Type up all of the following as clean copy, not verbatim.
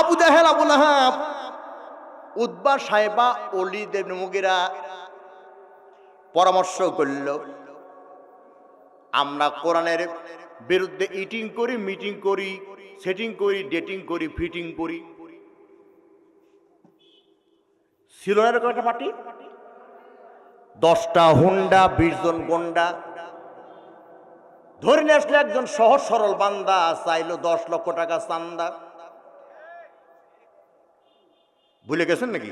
আবু জাহেল, Abu Lahab, Utba, Saiba, Walid ইবনে মুগীরা পরামর্শ করল, আমরা কোরআনের বিরুদ্ধে ইটিং করি, মিটিং করি, সেটিং করি, ডেটিং করি, ফিটিং করি। ছিল না এরকম একটা পার্টি? 10টা হুন্ডা, 20 জন গন্ডা ধরে নিয়ে আসলে একজন সহজ সরল বান্দা চাইলো 10 লক্ষ টাকা চান্দা। ভুলে গেছেন নাকি?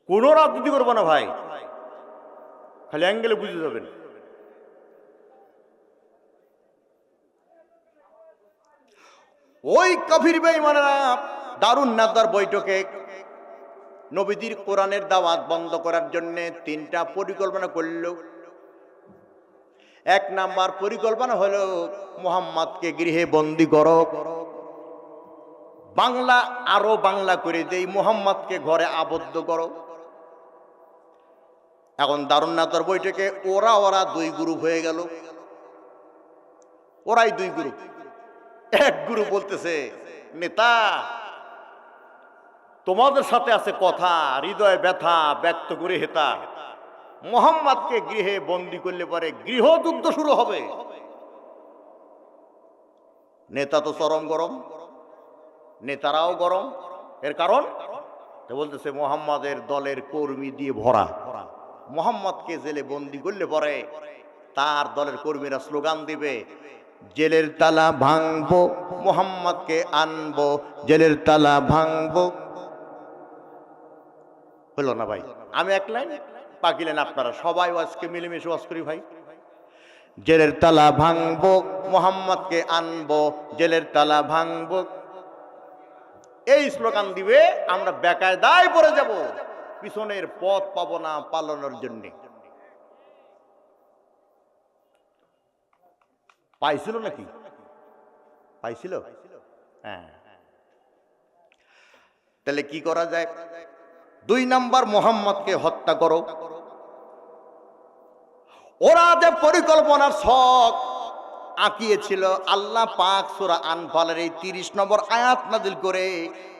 কোন রাজনীতি করবো না ভাই, খালি অ্যাঙ্গেলে বুঝে যাবেন। ওই কাফির বেঈমানেরা দারুন নাদার বৈঠকে নবীদের কোরআনের দাওয়াত বন্ধ করার জন্য 3টা পরিকল্পনা করল। 1 নাম্বার পরিকল্পনা হলো মুহাম্মদকে গৃহে বন্দী করো, বাংলা আরো বাংলা করে দেই, মুহাম্মদকে ঘরে আবদ্ধ করো। এখন দারুন নাদার বৈঠকে ওরা 2 গ্রুপ হয়ে গেল। ওরাই 2 গ্রুপ। এক গ্রুপ বলতেছে, নেতা তোমাদের সাথে আছে কথা, হৃদয় ব্যথা ব্যক্ত করে হেতা, মুহাম্মদকে গৃহে বন্দী করলে পরে গৃহযুদ্ধ শুরু হবে। নেতা তো চরম গরম, নেতারাও গরম। এর কারণ বলতেছে মুহাম্মাদের দলের কর্মী দিয়ে ভরা, মুহাম্মদকে জেলে বন্দী করলে পরে তার দলের কর্মীরা স্লোগান দিবে, জেলের তালা ভাঙবো, মুহাম্মদকে আনবো, জেলের তালা ভাঙবো। হলো না ভাই? আমি এক লাইন, বাকি লাইন আপনারা সবাই আজকে মিলেমিশে ওয়াজ করি ভাই। জেলের তালা ভাঙবো, মুহাম্মদকে আনবো, জেলের তালা ভাঙবো। এই স্লোগান দিবে, আমরা বেকায়দায় পড়ে যাব, পিছনের পথ পাবো না পালানোর জন্য। পাইছিল নাকি? পাইছিল? হ্যাঁ। তাহলে কি করা যায়? 2 নাম্বার, মুহাম্মদকে হত্যা করো। ওরা যে পরিকল্পনার ছক আঁকিয়েছিল, আল্লাহ পাক সূরা আনফালের এই 30 নম্বর আয়াত নাযিল করে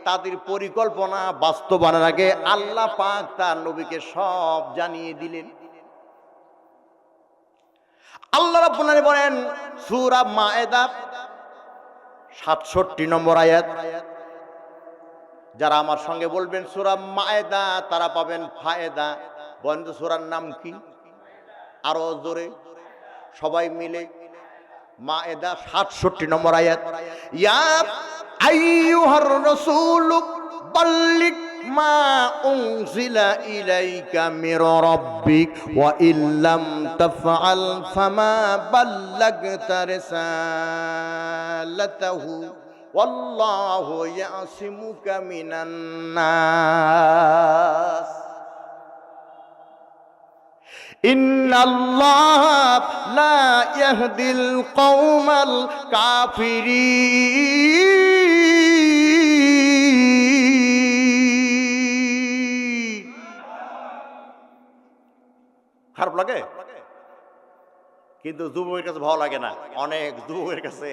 তাদের পরিকল্পনা বাস্তবায়নের আগে আল্লাহ পাক তার নবীকে সব জানিয়ে দিলেন। আল্লাহ রাব্বুল আলামিন বলেন সূরা মায়েদা 67 নম্বর আয়াত, যারা আমার সঙ্গে বলবেন সূরা মায়েদা তারা পাবেন ফায়দা। বলেন তো সূরার নাম কি? আরো জোরে সবাই মিলে, মায়েদা 67 নম্বর আয়াত, ইয়া আইয়ুহার রাসূল বাল্লিগ মা উনজিলা ইলাইকা মির রাব্বিক ওয়া ইল্লাম তাফআল ফামা বাল্লাগতা রিসালাতাহু ওয়াল্লাহু ইয়াসিমুকা মিনান নাস। ইন্নাল্লাহ লা ইয়াহদিল কওমাল কাফিরিন। খারাপ লাগে? কিন্তু যুবকের কাছে ভালো লাগে না। অনেক যুবকের কাছে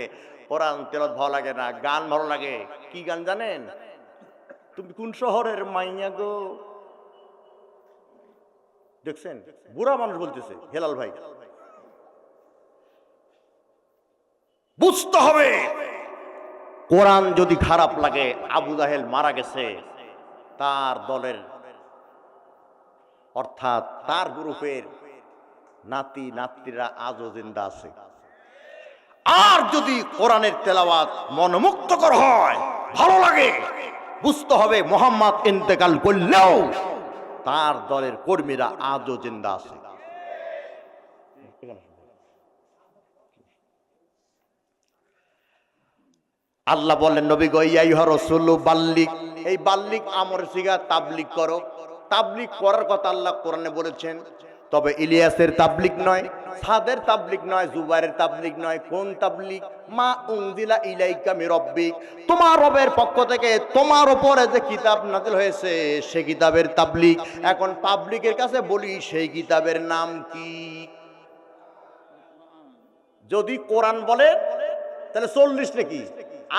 কোরআন তেলাওয়াত ভালো লাগে না, গান ভালো লাগে। কি গান জানেন? তুমি কোন শহরের মাইয়া গো, দেখছেন? বুড়া মানুষ বলতেছে, হেলাল ভাই। বুঝতে হবে, কোরআন যদি খারাপ লাগে, আবু জাহেল মারা গেছে, তার দলের অর্থাৎ তার গ্রুপের নাতি নাতনিরা আজও জিন্দা আছে। আর যদি কোরআনের তেলাওয়াত মনোমুগ্ধকর হয়, ভালো লাগে, বুঝতে হবে মুহাম্মদ ইন্তেকাল করলেও তার দলের কর্মীরা আজও জিন্দা আছে। আল্লাহ বলেন নবী গো ইয়া আইয়ুহার রাসূল বাল্লিগ, এই বাল্লিগ আমর সিগা, তাবলিগ করো। তাবলিগ করার কথা আল্লাহ কোরআনে বলেছেন, তবে ইলিয়াসের তাবলিগ নয়, সাদের তাবলিগ নয়, জুবাইরের তাবলিগ নয়। কোন তাবলিগ? মা উনজিলা ইলাইকা মির রাব্বিক, তোমার রবের পক্ষ থেকে তোমার উপরে যে কিতাব নাযিল হয়েছে সেই কিতাবের তাবলিগ। এখন পাবলিকের কাছে বলি, সেই কিতাবের নাম কি? যদি কোরআন বলে তাহলে 40 নাকি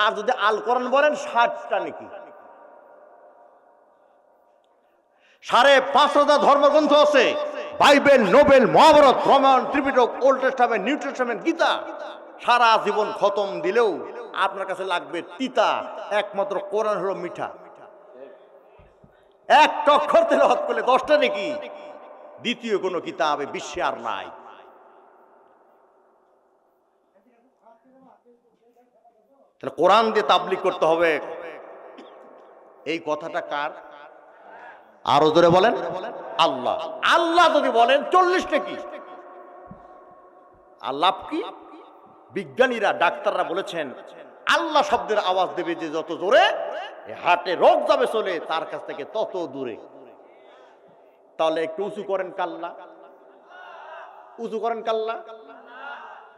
আর যদি আল কোরআন বলেন 60টা নাকি। 5,500 ধর্মগ্রন্থ আছে, Bible, Nobel, Mahabharata, Ramayana, Tripitaka, old testament, new testament, Gita. সারা জীবন খতম দিলেও আপনার কাছে লাগবে তিতা, একমাত্র কোরআন হলো মিঠা। এক অক্ষর তেলাওয়াত করলে 10টা নাকি। দ্বিতীয় কোনো কিতাবে বিশ্বে আর নাই। তাহলে কোরআন দিয়ে তাবলীগ করতে হবে, এই কথাটা কার? আরো জোরে বলেন আল্লাহ। আল্লাহ যদি বলেন 40টা কি, আল্লাহ কি? বিজ্ঞানীরা, ডাক্তাররা বলেছেন আল্লাহ শব্দের আওয়াজ দেবে যে যত জোরে, হার্টে রোগ যাবে চলে তার কাছ থেকে তত দূরে। তাহলে একটু উঁচু করেন কাল্লা, উঁচু করেন কাল্লা,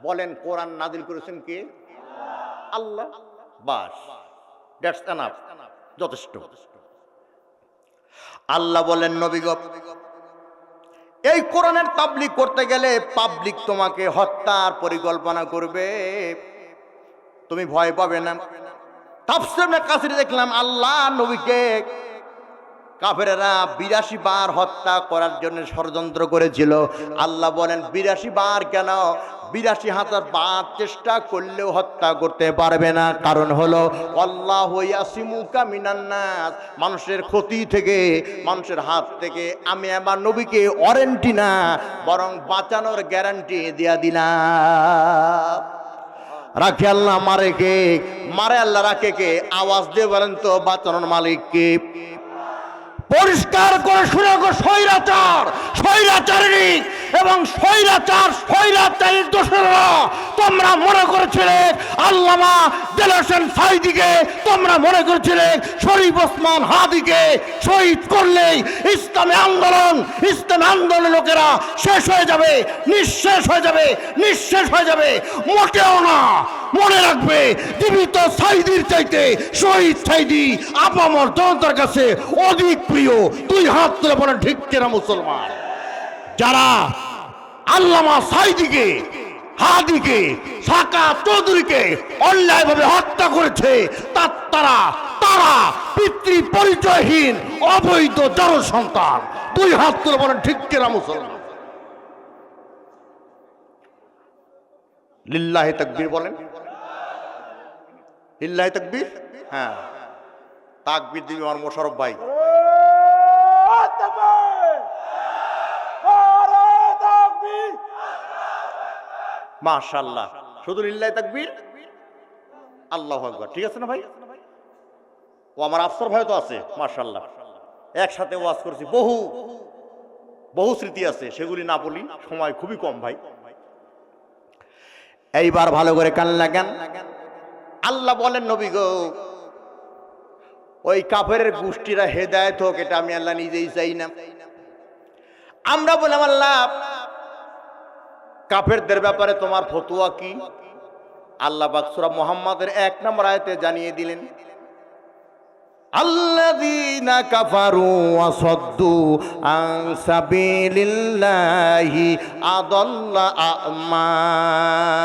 বলেন কোরআন নাজিল করেছেন কে? আল্লাহ। বাস, দ্যাটস এনাফ, যথেষ্ট। আল্লাহ বলেন নবী গো, এই কোরআনের তাবলীগ করতে গেলে পাবলিক তোমাকে হত্যার পরিকল্পনা করবে, তুমি ভয় পাবে না। তাফসীরে কাসিরে দেখলাম আল্লাহ নবীকে কাফেরেরা 82 বার হত্যা করার জন্য ষড়যন্ত্র করেছিল। আল্লাহ বলেন 82 বার কেন, 82,000 বার চেষ্টা করলেও হত্যা করতে পারবে না। কারণ হলো আল্লাহু ইয়াসিমুকা মিনান নাস, মানুষের ক্ষতি থেকে, মানুষের হাত থেকে আমি আমার নবীকে ওয়ারেন্টি না বরং বাঁচানোর গ্যারান্টি দিয়া দিলাম। রাখে আল্লাহ, মারে কে? মারে আল্লাহ, রাখে কে? আওয়াজ দিয়ে বলেন তো বাঁচানোর মালিক কে? পরিষ্কার করে শুনে গো, স্বৈরাচার, স্বৈরাচারী এবং স্বৈরাচারীর দোষরা তোমরা মনে করেছিলে আল্লামা দেলোয়ার হোসেন সাঈদীকে, তোমরা মনে করেছিলে শরীফ ওসমান হাদিকে শহীদ করলেই ইসলামী আন্দোলনের লোকেরা শেষ হয়ে যাবে, নিঃশেষ হয়ে যাবে, নিঃশেষ হয়ে যাবে। মোটেও না। মনে রাখবে, জীবিত সাঈদীর চাইতে শহীদ সাঈদী আপামর জনতার কাছে অধিক প্রিয়। 2 হাত তুলে বলেন ঠিক কিনা মুসলমান? যারা আল্লামা সাঈদীকে, হাদিকে, সাকা চৌধুরীকে অন্যায়ভাবে হত্যা করেছে, তারা পিতৃ পরিচয়হীন অবৈধ জনসন্তান। 2 হাত তুলে বলেন ঠিক কিনা মুসলমান? লিল্লাহি তাকবীর বলেন, লিল্লাহি তাকবীর। হ্যাঁ, তাকবীর দিবি আমার মোশাররফ ভাই। মাশাআল্লাহ, শুধু লিল্লাহি তাকবীর, আল্লাহু আকবার। ঠিক আছে না ভাই? ও আমার আফসর ভাই তো আছে, মাশাআল্লাহ। একসাথে ওয়াজ করেছি, বহু স্মৃতি আছে, সেগুলি না বলি, সময় খুবই কম ভাই। এইবার ভালো করে কান লাগান। আল্লাহ বলেন নবী গো, ওই কাফেরের গোষ্ঠীরা হেদায়েত হোক, এটা আমি আল্লাহ নিজেই চাই না। আমরা বললাম আল্লাহ কাফেরদের ব্যাপারে তোমার ফতোয়া কি? আল্লাহ পাক সূরা মুহাম্মাদের 1 নম্বর আয়াতে জানিয়ে দিলেন, আল্লাযীনা কাফারু ওয়া সাদ্দু আন সাবিলিল্লাহি আদাল্লা আমালাহুম।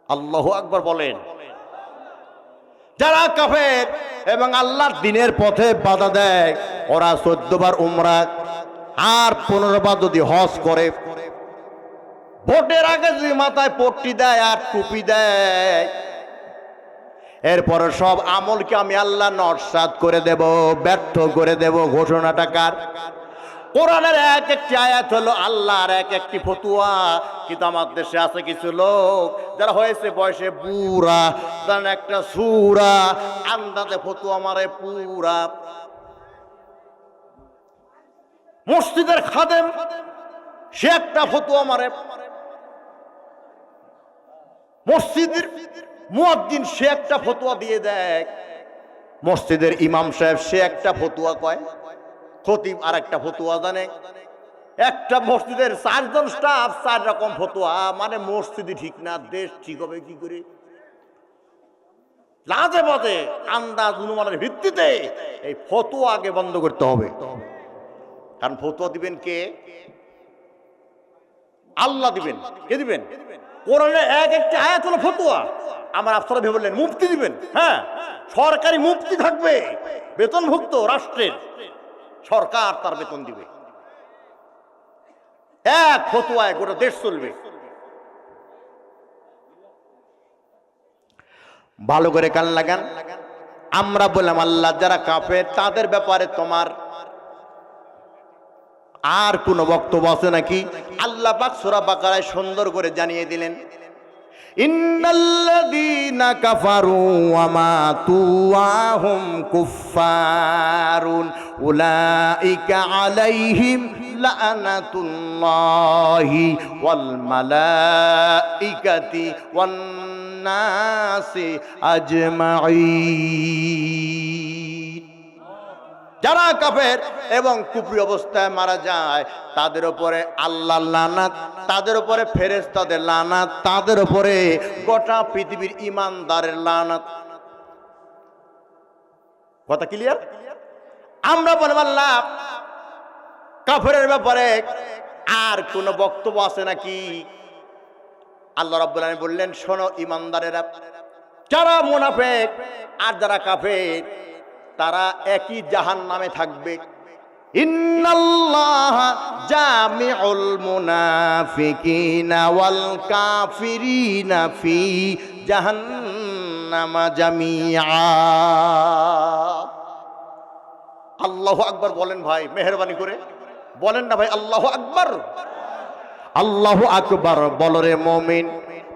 আল্লাহু আকবার বলেন। যারা কাফের এবং আল্লাহর দ্বীনের পথে বাধা দেয়, ওরা 14 বার উমরা আর 15 বার যদি হজ করে, ভোটের আগে যদি মাথায় পট্টি দেয় আর টুপি দেয়, এরপরে সব আমলকে আমি আল্লাহ নস্যাৎ করে দেব, ব্যর্থ করে দেব। ঘোষণাটা কার? কোরআনের এক একটি আয়াত হলো আল্লাহর এক একটি ফতোয়া। কিন্তু আমার দেশে আছে কিছু লোক যারা হয়েছে বয়সে বুড়া, তারা একটা সূরা আন্দাজে ফতোয়া মারে পুরা। মসজিদের খাদেম সে একটা ফতোয়া মারে, মসজিদের মুয়াজ্জিন সে একটা ফতোয়া দিয়ে দেয়, মসজিদের ইমাম সাহেব সে একটা ফতোয়া কয়, খতিব আর একটা ফতোয়া জানে। একটা মসজিদের 4 জন স্টাফ 4 রকম ফতোয়া, মানে মসজিদই ঠিক না, দেশ ঠিক হবে কি করে? লাজে বাজে আন্দাজ অনুমানের ভিত্তিতে এই ফতোয়া আগে বন্ধ করতে হবে। কারণ ফতোয়া দিবেন কে? আল্লাহ দিবেন। কে দিবেন? কোরআনে এক একটি আয়াত হলো ফতোয়া। আমার আফসারা ভেবে বললেন মুফতি দিবেন, হ্যাঁ সরকারি মুফতি থাকবে, বেতনভুক্ত রাষ্ট্রের, সরকার তার বেতন দিবে, এক ফতোয়ায় গোটা দেশ চলবে। ভালো করে কান লাগান। আমরা বললাম আল্লাহ যারা কাফের তাদের ব্যাপারে তোমার আর কোন বক্তব্য আছে নাকি? আল্লাহ পাক সূরা বাকারায় সুন্দর করে জানিয়ে দিলেন, ইন্নাল্লাযীনা কাফারু ওয়া মাতু ওয়া হুম কুফফারুন উলাইকা আলাইহিম লাআনাতুল্লাহি ওয়াল মালাইকাতি ওয়ান নাসি আজমাইন। যারা কাফের এবং কুফরি অবস্থায় মারা যায় তাদের উপরে আল্লাহর লানাত, তাদের উপরে ফেরেশতাদের লানাত, তাদের উপরে গোটা পৃথিবীর ঈমানদারের লানাত। কথা ক্লিয়ার? আমরা বলব আল্লাহ কাফেরের ব্যাপারে আর কোনো বক্তব্য আছে নাকি? আল্লাহ রাব্বুল আলামিন বললেন, শোনো ঈমানদারেরা, যারা মুনাফিক আর যারা কাফের তারা একই জাহান্নামে থাকবে। ইন্নাল্লাহা জামিউল মুনাফিকিনা ওয়াল কাফিরিনা ফি জাহান্নামা জামিআ। আল্লাহু আকবার বলেন ভাই, মেহেরবানি করে বলেন না ভাই, আল্লাহু আকবার। আল্লাহু আকবার বলো রে মুমিন,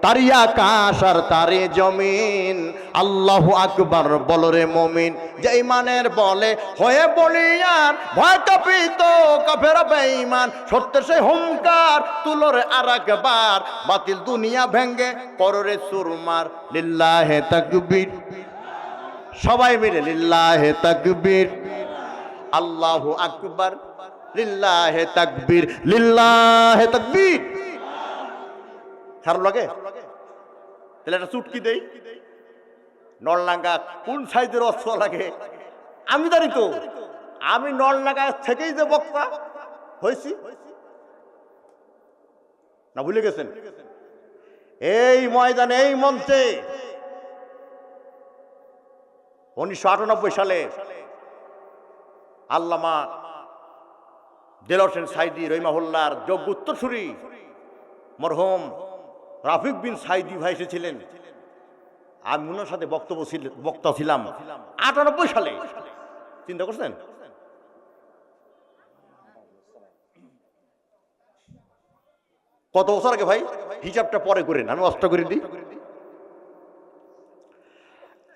তারি আকাশ আর তারি জমিন। আল্লাহু আকবার বলো রে মুমিন, যে ইমানের বলে হয়ে বলিয়ান ভয় কাঁপিত কাফেরা বেঈমান। সত্যের সেই হুঙ্কার তুলো রে আরেকবার, বাতিল দুনিয়া ভেঙ্গে করো রে চুরমার। লিল্লাহে তাকবীর, সবাই মিলে লিল্লাহে তাকবীর, আল্লাহু আকবার, লিল্লাহে তাকবীর, লিল্লাহে তাকবীর। খারাপ লাগে? তাহলে একটা চুটকি দেই। নলডাঙ্গা কোন সাইজের অস্ত্র লাগে আমি জানি তো। আমি নলডাঙ্গা থেকেই যে বক্তা হয়েছি, না ভুলে গেছেন? এই ময়দানে, এই মঞ্চে 1998 সালে আল্লামা দেলোয়ার হোসেন সাইদি রহিমাহুল্লাহর যোগ্য উত্তরসূরি মরহুম রাফিক বিন সাইদি ভাই এসেছিলেন। আমি ওনার সাথে বক্তা ছিলাম 98 সালে। চিন্তা করছেন? কত বছর আগে ভাই? হিসাবটা পরে করেন, আমি অস্ত্র করে দিই।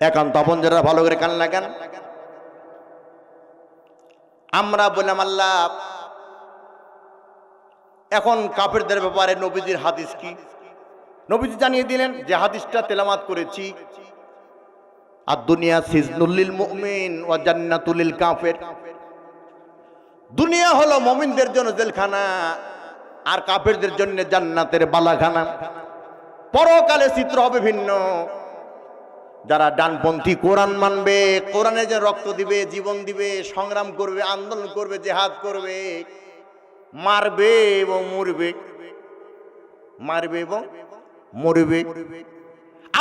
একান্ত আপন যারা ভালো করে কান লাগান। আমরা বললাম আল্লাহ এখন কাফেরদের ব্যাপারে নবীজির হাদিস কি? নবীজি জানিয়ে দিলেন যে হাদিসটা তেলাওয়াত করেছি, আর দুনিয়া সিজনুল লিল মুমিন ওয়া জান্নাতুল লিল কাফির। দুনিয়া হলো মুমিনদের জন্য জেলখানা, আর কাফেরদের জন্য জান্নাতের বালাখানা। পরকালে চিত্র হবে ভিন্ন। যারা ডানপন্থী কোরআন মানবে, কোরআনের জন্য রক্ত দিবে, জীবন দিবে, সংগ্রাম করবে, আন্দোলন করবে, জিহাদ করবে, মারবে এবং মরবে, মারবে এবং মরবে।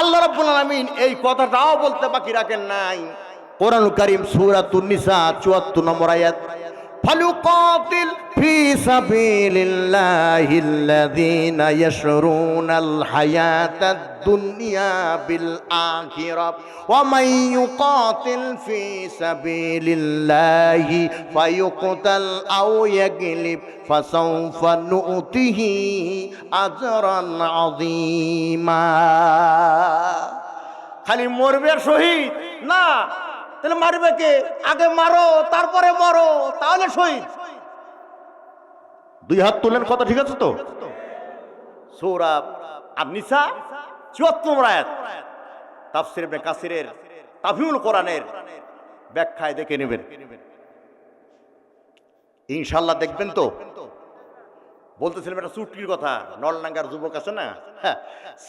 আল্লাহ রাব্বুল আলামিন এই কথাটাও বলতে বাকি রাখেন নাই। কোরআনুল কারীম সূরাতুন নিসা 74 নম্বর আয়াত, ফালুকাতিল ফি সাবিলিল্লাহিল্লাযীনা ইয়াশরুনাল হায়াতাদ দুনিয়া বিল আখিরাহ ওয়া মান ইউকাতিল ফি সাবিলিল্লাহি ফায়ুকতাল আও ইয়াগলিব ফাসাউফা নু'তিহি আজরান আযীমা। খালি মরবে শহীদ না, তাহলে মারবে কে? আগে মারো তারপরে মরো, তাহলে শহীদ। দুই হাত তুলেন, কথা ঠিক আছে তো? সূরা আন-নিসা 74 আয়াত, তাফসীর ইবনে কাসিরের তাফসীরুল কোরআনের ব্যাখ্যায় দেখে নেবেন ইনশাআল্লাহ। দেখবেন তো? বলতেছিলাম একটা চুটকির কথা। নলডাঙ্গার যুবক আছে না, হ্যাঁ,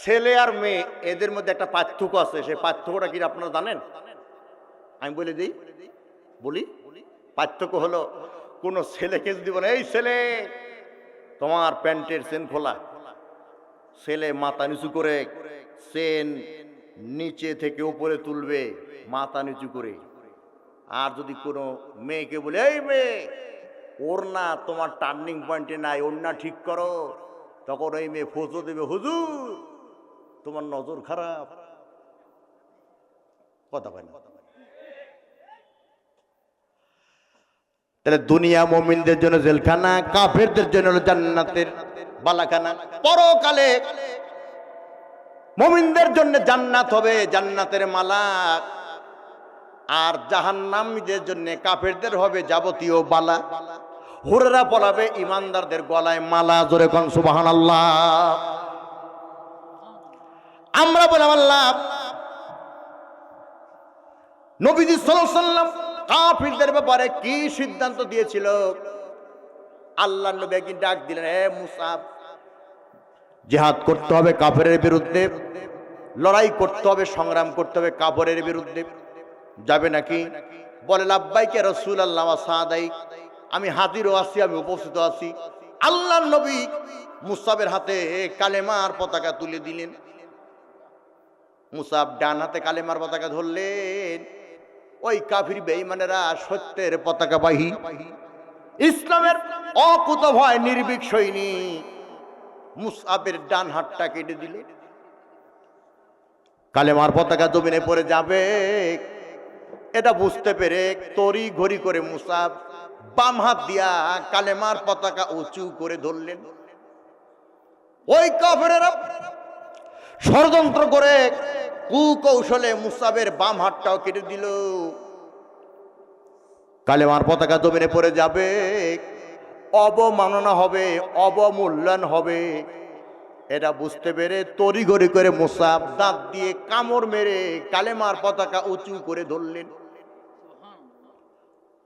ছেলে আর মেয়ে এদের মধ্যে একটা পার্থক্য আছে। সেই পার্থক্যটা কি আপনারা জানেন? আমি বলে দিই, বলি। পার্থক্য হলো, কোন ছেলেকে যদি বলে এই ছেলে তোমার প্যান্টের চেন খোলা, ছেলে মাথা নিচু করে চেন নিচে থেকে উপরে তুলবে মাথা নিচু করে। আর যদি কোনো মেয়েকে বলে, এই মেয়ে ওর না তোমার টার্নিং পয়েন্টে নাই, ওর না ঠিক করো, তখন ওই মেয়ে ফোঁসো দেবে, হুজুর তোমার নজর খারাপ। কথা কয় না? তাহলে দুনিয়া মুমিনদের জন্য জেলখানা, কাফেরদের জন্য হলো জান্নাতের বালাখানা। পরকালে মুমিনদের জন্য জান্নাত হবে জান্নাতের মালা, আর জাহান্নামীদের জন্য কাফেরদের হবে যাবতীয় বালা। হুরেরা পলাবে ইমানদারদের গলায় মালা। জোরে কোন সুবহানাল্লাহ। আমরা বললাম আল্লাহ নবীজি সাল্লাল্লাহু আলাইহি ওয়াসাল্লাম কাফিরদের ব্যাপারে কি সিদ্ধান্ত দিয়েছিল। আল্লাহ নবী একদিন ডাক দিলেন, হে মুসাব, জিহাদ করতে হবে কাফেরের বিরুদ্ধে, লড়াই করতে হবে, সংগ্রাম করতে হবে কাফেরের বিরুদ্ধে, যাবে নাকি? বলে লাব্বাইকে রাসূলুল্লাহ ওয়া সাদাই, আমি হাজিরও আছি, আমি উপস্থিত আছি। আল্লাহ নবী মুসাবের হাতে কালেমার পতাকা তুলে দিলেন। মুসাব ডান হাতে কালেমার পতাকা ধরলেন। ওই কাফির বেঈমানেরা সত্যের পতাকাবাহী, ইসলামের অকুতভয় নির্ভীক সৈনিক মুসাবের ডান হাতটা কেটে দিল। কালেমার পতাকা জমিনে পড়ে যাবে এটা বুঝতে পেরে তড়ি ঘড়ি করে মুসাব বাম হাত দিয়া কালেমার পতাকা উঁচু করে ধরলেন। ওই কাফেরেরা ষড়যন্ত্র করে কুকৌশলে মুসাবের বাম হাতটাও কেটে দিল। কালেমার পতাকা জমিনে পড়ে যাবে, অবমাননা হবে, অবমূল্যায়ন হবে। এটা বুঝতে পেরে তড়িঘড়ি করে মুসাব দাঁত দিয়ে কামড় মেরে কালেমার পতাকা উঁচু করে ধরলেন।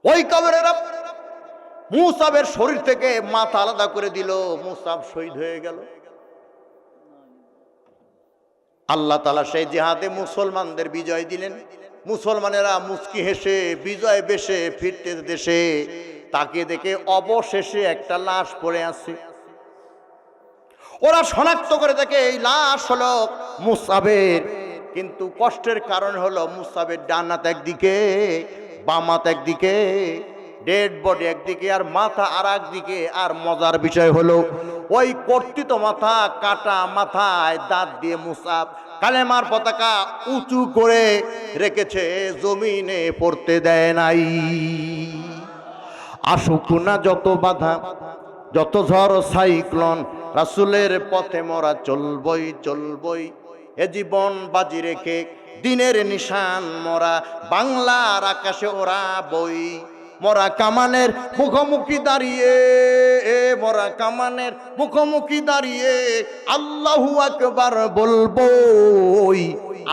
ওই কাফেরেরা মুসাবের শরীর থেকে মাথা আলাদা করে দিল, মুসাব শহীদ হয়ে গেল। আল্লাহ তাআলা সেই জিহাদে মুসলমানদের বিজয় দিলেন। মুসলমানেরা মুচকি হেসে বিজয় বেশে ফিরতে দেশে তাকে দেখে অবশেষে একটা লাশ পড়ে আছে। ওরা শনাক্ত করে দেখে এই লাশ হলো মুসাবের, কিন্তু কষ্টের কারণ হলো মুসাবের ডান হাত একদিকে, বাম হাত একদিকে, ডেড বডি একদিকে আর মাথা আর একদিকে। আর মজার বিষয় হলো ওই কর্তিত মাথা, কাটা মাথায় দাঁত দিয়ে মুসাব কালেমার পতাকা উঁচু করে রেখেছে, জমিনে পড়তে দেয় নাই। আসুক না যত বাধা, যত ঝড় সাইক্লোন, রাসূলের পথে মোরা চলবই চলবই। এ জীবন বাজি রেখে দিনের নিশান মোরা, বাংলার আকাশে ওরা বই। মোরা কামানের মুখোমুখি দাঁড়িয়ে, মোরা কামানের মুখোমুখি দাঁড়িয়ে আল্লাহু আকবার বলবই।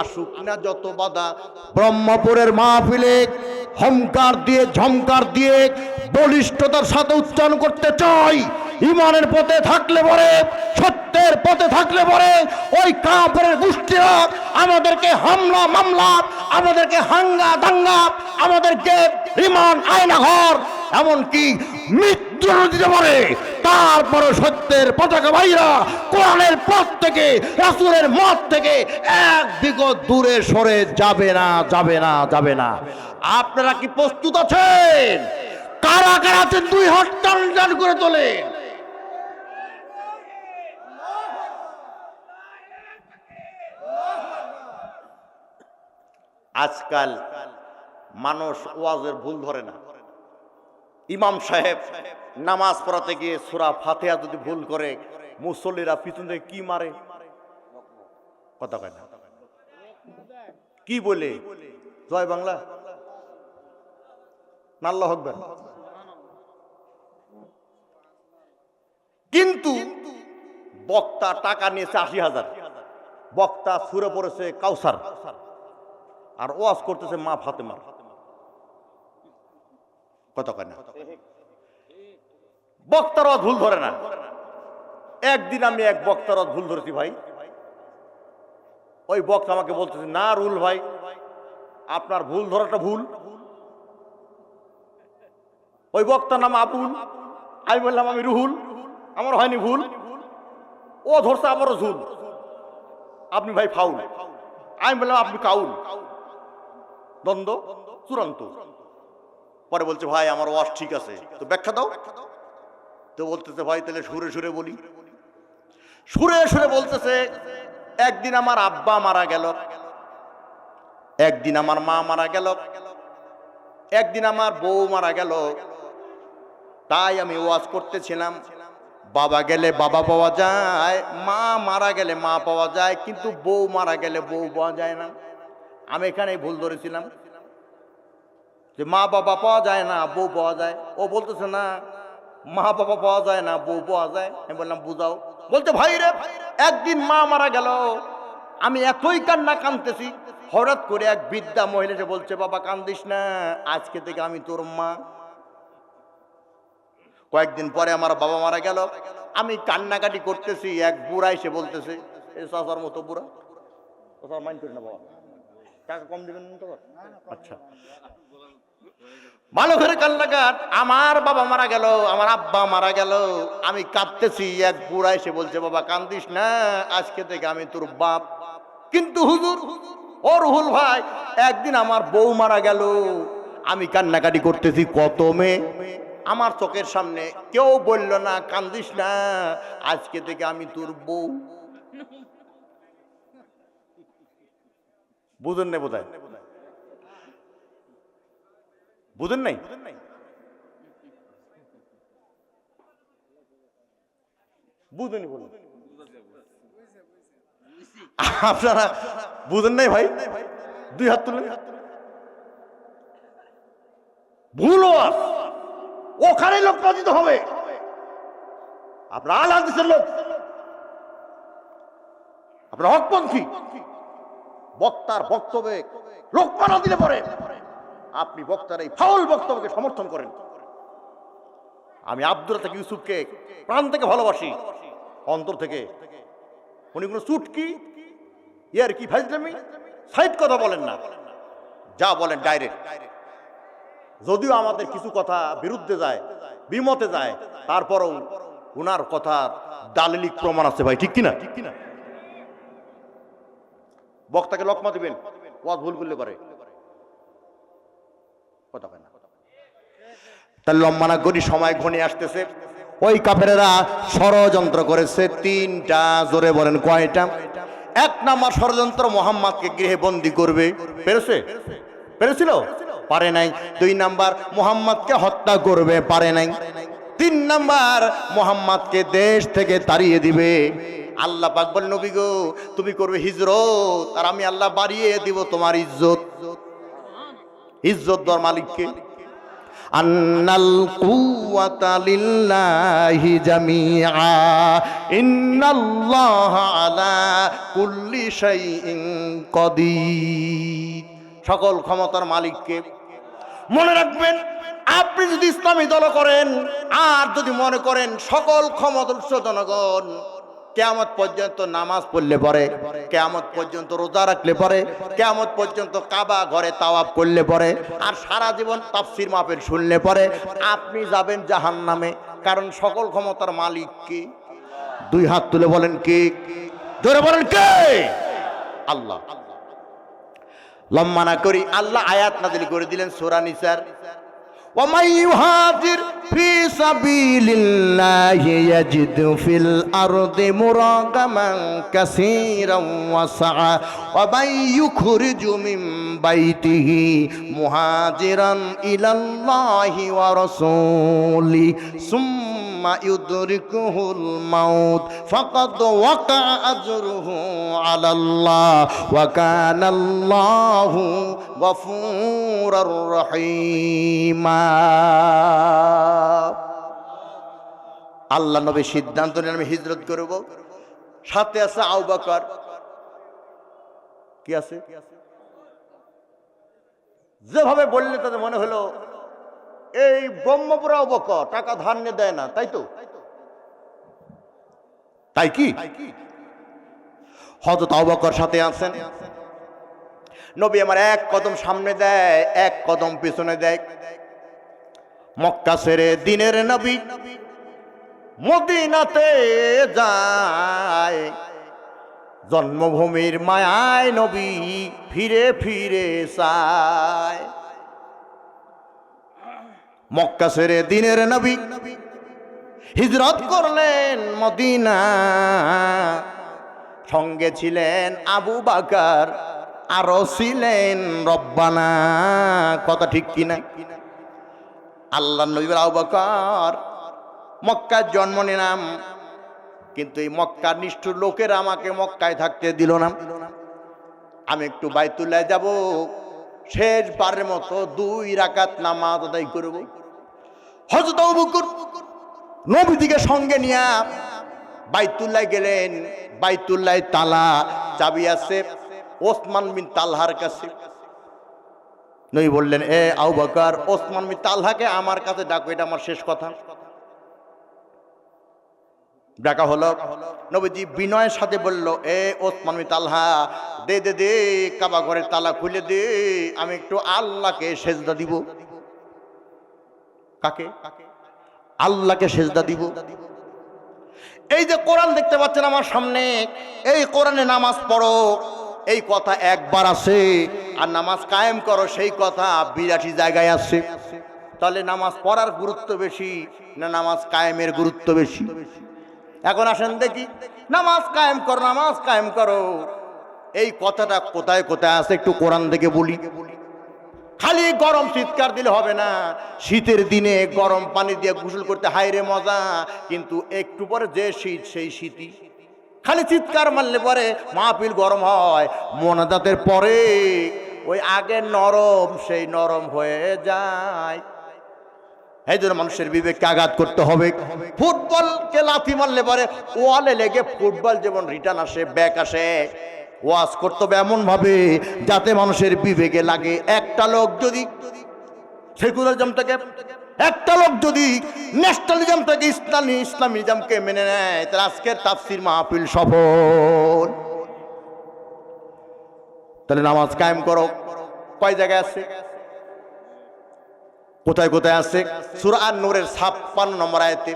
আসুক না যত বাধা, ব্রহ্মপুরের মাহফিলে হংকার দিয়ে ঝংকার দিয়ে বলিষ্ঠতার সাথে উচ্চারণ করতে চাই, ইমানের পথে থাকলে পরে, সত্যের পথে থাকলে পরে ওই কাফেরের গোষ্ঠীরা আমাদেরকে হামলা মামলা, আমাদেরকে হাঙ্গা দাঙ্গা, আমাদেরকে ইমান আয়না ঘর এমনকি মৃত্যু দিতে পারে। তারপরে সত্যের পতাকা ভাইরা কোরআনের পথ থেকে, রাসূলের মত থেকে এক বিগত দূরে সরে যাবে না, যাবে না, যাবে না। আপনারা কি প্রস্তুত আছেন? কারা কারা আছেন দুই হাত টান টান করে তোলেন। আজকাল মানুষ ওয়াজের ভুল ধরে না। ইমাম সাহেব নামাজ পড়াতে গিয়ে সূরা ফাতিহা যদি ভুল করে, মুসল্লিরা পিছন থেকে কি মারে, কথা কয় না, কি বলে, জয় বাংলা না আল্লাহু আকবার। কিন্তু বক্তা টাকা নিয়েছে ৮০,০০০, বক্তা সুরে পড়েছে কাউসার, আর ওয়াজ করতেছে মা ফাতেমার, কথা কয় না। বক্তার ওয়াজ ভুল ধরে না। একদিন আমি এক বক্তার ওয়াজ ভুল ধরেছি ভাই। ওই বক্তা আমাকে বলতেছে, না রুল ভাই আপনার ভুল ধরাটা ভুল। ওই বক্তার নাম আবুল, আমি বললাম আমি রুহুল, আমার হয়নি ভুল। ও ধরছে আমারও ভুল। আপনি ভাই ফাউল, আমি বললাম আপনি কাউল। দ্বন্দ্ব চূড়ান্ত। পরে বলছে ভাই আমার ওয়াজ ঠিক আছে, তো ব্যাখ্যা দাও। তো বলতেছে ভাই তাহলে সুরে সুরে বলি। সুরে সুরে বলতেছে, একদিন আমার আব্বা মারা গেল, একদিন আমার মা মারা গেল, একদিন আমার বউ মারা গেল। তাই আমি ওয়াজ করতেছিলাম, বাবা গেলে বাবা পাওয়া যায়, মা মারা গেলে মা পাওয়া যায়, কিন্তু বউ মারা গেলে বউ পাওয়া যায় না। আমি এখানে ভুল ধরেছিলাম যে মা বাবা পাওয়া যায় না, বউ পাওয়া যায়। ও বলতেছে না, মা বাবা পাওয়া যায় না, বউ পাওয়া যায়। আমি বললাম বুঝাও। বলতে ভাই রে, একদিন মা মারা গেল, আমি এতই কান্না কাঁদতেছি, হঠাৎ করে এক বৃদ্ধা মহিলা এসে বলছে বাবা কান্দিস না, আজকে থেকে আমি তোর মা। কয়েকদিন পরে আমার বাবা মারা গেল, আমি কান্নাকাটি করতেছি, এক বুড়া এসে বলতেছে, এই চাচার মতো বুড়া, মাইন্ড করি না বাবা, টাকা কম দিবেন তো। আচ্ছা, ভালো করে কান্নাকাট, আমার বাবা মারা গেল, আমার আব্বা মারা গেল, আমি কাঁদতেছি, এক বুড়া এসে বলছে বাবা কান্দিস না, আজকে থেকে আমি তোর বাপ। কিন্তু হুজুর, ও রুহুল ভাই, একদিন আমার বউ মারা গেল, আমি কান্নাকাটি করতেছি, কত মেয়ে আমার চোখের সামনে, কেউ বলল না কান্দিস না, আজকে থেকে আমি তোর বউ। বুঝেন নাই বোধহয়, বুঝেন নাই? বুঝেনি বলুন, আপনারা বুঝেন নাই ভাই? দুই হাত তুলেন। ভুল ওয়াজ, ওখানে লোক পতিত হবে। আপনার আল হাদিসের লোক, আপনার হকপন্থী বক্তার বক্তব্যে লোকমানা দিলে পরে আপনি বক্তার এই ফাউল বক্তব্যকে সমর্থন করেন। আমি আব্দুর রাজ্জাক ইউসুফকে প্রাণ থেকে ভালোবাসি, অন্তর থেকে। উনি কোনো চুটকি, ইয়ার কি ফাইজলামি, সাইড কথা বলেন না, যা বলেন ডাইরেক্ট। যদিও আমাদের কিছু কথা বিরুদ্ধে যায়, বিমতে যায়, তারপরও উনার কথার দালিলিক প্রমাণ আছে ভাই, ঠিক কিনা? বক্তাকে লকমা দিবেন, ওয়াজ ভুল করলে করে কথা হয় না। তাহলে লম্বানা করি, সময় ঘনিয়ে আসতেছে। ওই কাফেরেরা ষড়যন্ত্র করেছে তিনটা, জোরে বলেন কয়টা? এক নাম্বার ষড়যন্ত্র, মুহাম্মদকে গৃহে বন্দী করবে, পেরেছে? পেরেছিল? পারে নাই। দুই নাম্বার, মুহাম্মদকে হত্যা করবে, পারে নাই। তিন নাম্বার, মুহাম্মদকে দেশ থেকে তাড়িয়ে দিবে। আল্লাহ পাক বলেন নবী গো, তুমি করবে হিজরত, আর আমি আল্লাহ বাড়িয়ে দিব তোমার ইজ্জত। ইজ্জত দর মালিককে। আন্নাল কুওয়াতা লিল্লাহি জামিআ ইন্নাল্লাহা আলা কুল্লি শাইইন কাদির। সকল ক্ষমতার মালিককে। মনে রাখবেন, আপনি যদি ইসলামী দল করেন আর যদি মনে করেন সকল ক্ষমতার জনগণ, কিয়ামত পর্যন্ত নামাজ পড়লে পরে, কিয়ামত পর্যন্ত রোজা রাখলে পরে, কিয়ামত পর্যন্ত কাবা ঘরে তাওয়াফ করলে পরে, আর সারা জীবন তাফসীর মাহফিল শুনলে পরে, আপনি যাবেন জাহান্নামে। কারণ সকল ক্ষমতার মালিক কে? দুই হাত তুলে বলেন কে? জোরে বলেন কে? আল্লাহ। লম্বা না করি, আল্লাহ আয়াত নাযিল করে দিলেন সূরা নিসার, وَمَن يُهَاجِرْ فِي سَبِيلِ اللَّهِ يَجِدْ فِي الْأَرْضِ مُرَاغَمًا كَثِيرًا وَسَعًا وَمَن يُخْرِجْ مِن بَيْتِهِ مُهَاجِرًا إِلَى اللَّهِ وَرَسُولِهِ ثُمَّ يُدْرِكُهُ الْمَوْتُ فَقَدْ وَقَعَ أَجْرُهُ عَلَى اللَّهِ وَكَانَ اللَّهُ غَفُورًا رحيما। আল্লাহ নবী সিদ্ধান্ত নিলেন আমি হিজরত করব। সাথে আছে আবু বকর। কি আছে? যেভাবে বললে তাদের মনে হলো এই ব্রহ্মপুরা আবু বকর টাকা ধার নিয়ে দেয় না, তাই তো? তাই কি? হযরত আবু বকর সাথে আছেন। নবী আমার এক কদম সামনে দেয়, এক কদম পিছনে দেয়। মক্কা ছেড়ে দিনের নবী মদিনাতে যায়। জন্মভূমির মায়ায় নবী ফিরে ফিরে চায়। মক্কা ছেড়ে দিনের নবী হিজরত করলেন মদিনা, সঙ্গে ছিলেন আবু বকর, আরো ছিলেন রব্বানা। কথা ঠিক কিনা? আল্লাহ নবী আবু বকর মক্কার জন্ম নিলাম, কিন্তু এই মক্কার নিষ্ঠুর লোকেরা আমাকে মক্কায় থাকতে দিল না। আমি একটু বাইতুল্লাহ যাব, শেষবারের মতো 2 রাকাত নামাজ আদায় করব। হযরত আবু বকর নবীদিকে সঙ্গে নিয়ে বাইতুল্লাহ গেলেন। বাইতুল্লাহ তালা চাবি আছে ওসমান বিন তালহার কাছে। নবী বললেন, এ আবু বকর, ওসমান বিন তালহাকে আমার কাছে ডাকো, এটা আমার শেষ কথা। ডাকা হলো। নবীজি বিনয়ের সাথে বলল, এ ওসমান বিন তালহা, দে দে দে কাবা ঘরের তালা খুলে দে, আমি একটু আল্লাহকে সেজদা দিব। কাকে? আল্লাহকে সেজদা দিব। এই যে কোরআন দেখতে পাচ্ছেন আমার সামনে, এই কোরআনে নামাজ পড়ো এই কথা একবার আছে, আর নামাজ কায়েম করো সেই কথা 82 জায়গায় আছে। তাহলে নামাজ পড়ার গুরুত্ব বেশি না নামাজ কায়েমের গুরুত্ব বেশি? এখন আসেন দেখি, নামাজ কায়েম করো, নামাজ কায়েম করো, এই কথাটা কোথায় কোথায় আছে একটু কোরআন থেকে বলি। খালি গরম চিৎকার দিলে হবে না। শীতের দিনে গরম পানি দিয়ে গোসল করতে হায়রে মজা, কিন্তু একটু পরে যে শীত সেই শীতই। খালি চিৎকার মারলে পরে মাহফিল গরম হয়, মোনাজাতের পরে ওই আগে নরম সেই নরম হয়ে যায়। এই জন্য মানুষের বিবেককে আঘাত করতে হবে। ফুটবলকে লাথি মারলে পরে ওয়ালে লেগে ফুটবল যেমন রিটার্ন আসে, ব্যাক আসে, ওয়াজ করতে হবে এমন ভাবে যাতে মানুষের বিবেকে লাগে। একটা লোক যদি সেকুলারিজমটাকে, একটা লোক যদি ন্যাশনালিজমটাকে, ইসলামিজমকে মেনে নেয়, তাহলে আজকের তাফসীর মাহফিল সফল। তাহলে নামাজ কায়েম করো কয় জায়গায় আছে, কোথায় কোথায় আছে? সূরা আন-নূরের 56 নম্বর আয়াতে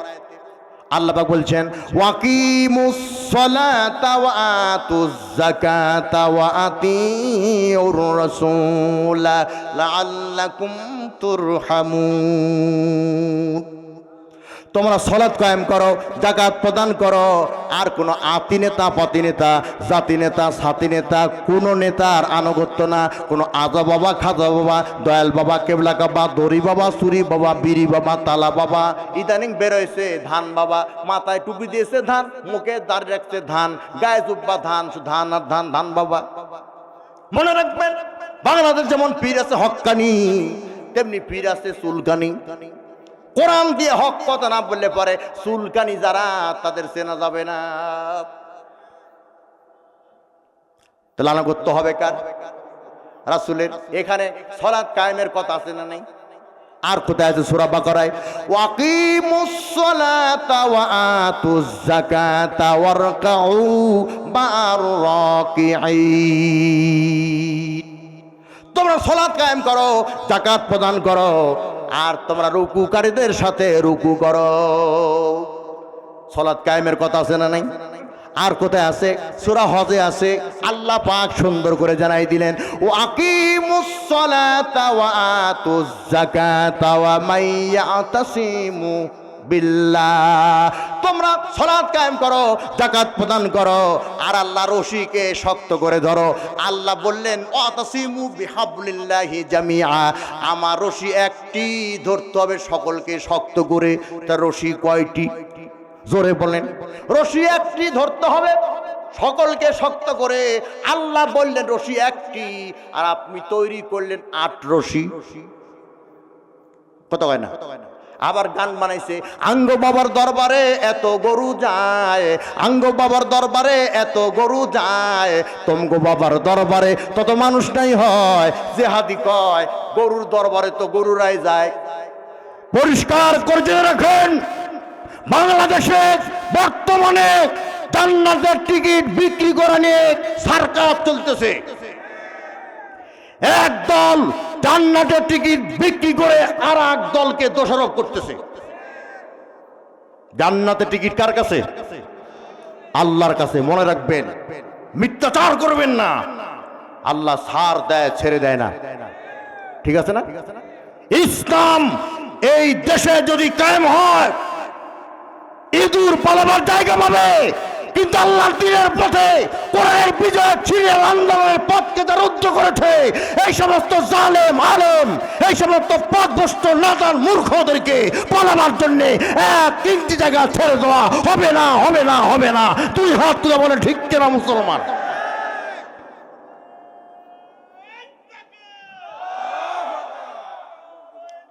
আল্লাহ পাক বলছেন, ওয়াকিমুস সালাতা ওয়া আতুজ যাকাতা ওয়া আতিউর রাসূলা লাআল্লাকুম তুরহামুন। তোমরা সালাত কায়েম করো, যাকাত প্রদান করো, আর কোনো আতি নেতা, পাতি নেতা, জাতি নেতা, সাতি নেতা, কোনো নেতার আনুগত্য না। কোনো আজা বাবা, খাজা বাবা, দয়াল বাবা, কেবলা বাবা, দড়ি বাবা, সুরি বাবা, বিড়ি বাবা, তালা বাবা, ইদানিং বেরোয়েছে ধান বাবা, মাথায় টুপি দিয়েছে ধান, মুখে দাঁড়িয়ে রাখছে ধান, গায়ে জুব্বা ধান, ধান আর ধান, ধান বাবা। মনে রাখবেন, বাংলাদেশ যেমন পীর আছে হক্কানি, তেমনি পীর আছে চুলকানি। কোরআন দিয়ে হক কথা না বললে পরে চুলকানি যারা, তাদের চেনা যাবে না। তাহলে আনুগত্য হবে কার? রাসূলের। এখানে সালাত কায়েমের কথা আছে না নাই? আর কোথায় আছে? সূরা বাকারায়, ওয়াকিমুস সালাতা ওয়া আতুজ যাকাতা ওয়ারকাউ মা'আর রাকিঈন। তোমরা সালাত কায়েম করো, যাকাত প্রদান করো, আর তোমরা রুকুকারীদের সাথে রুকু করো। সালাত কায়েমের কথা আছে না নাই? আর কোথায় আছে? সূরা হজে আছে। আল্লাহ পাক সুন্দর করে জানাই দিলেন, ও আকিমুস সালাতা ওয়া আতুজ যাকাতা ওয়া মাইয়াতাসিমু বিল্লাহ। তোমরা সালাত কায়েম করো, যাকাত প্রদান করো, আর আল্লাহ রশিকে শক্ত করে ধরো। আল্লাহ বললেন, ওয়াতাসিমু বিহাবলিল্লাহি জামিআ, আমার রশি একটি, ধরতে হবে সকলকে শক্ত করে। তার রশি কয়টি? জোরে বলেন। রশি একটি, ধরতে হবে সকলকে শক্ত করে। আল্লাহ বললেন রশি একটি, আর আপনি তৈরি করলেন 8 রশি। কত হয় না? আবার গান বানাইছে, আঙ্গ বাবার দরবারে এত গরু যায়, আঙ্গ বাবার দরবারে এত গরু যায়, তোমগো বাবার দরবারে তত মানুষ নাই হয়। যে হাদি কয় গরুর দরবারে তো গরুরাই যায়। পরিষ্কার করে রাখেন, বাংলাদেশে বর্তমানে জান্নাতের টিকিট বিক্রি করে নিয়ে সার্কাস চলতেছে। একদল জান্নাতের টিকিট বিক্রি করে আর এক দলকে দোষারোপ করতেছে। জান্নাতের টিকিট কার কাছে? আল্লাহর কাছে। মনে রাখবেন, মিথ্যাচার করবেন না। আল্লাহ ছাড় দেয়, ছেড়ে দেয় না, ঠিক আছে না? ইসলাম এই দেশে যদি কায়েম হয়, ইঁদুর পালাবার জায়গা পাবে, কিন্তু আল্লাহর দ্বীনের পথে কোরআনের বিজয় ছিনিয়ে আন্দোলনের পথকে যারা রুদ্ধ করেছে, এই সমস্ত জালেম আলেম, এই সমস্ত পথভ্রষ্ট নাদান মূর্খদেরকে পালাবার জন্য তিনটি জায়গা ছেড়ে দেওয়া হবে না, হবে না, হবে না। তুই হাত তুলে বলে ঠিক কেনা মুসলমান?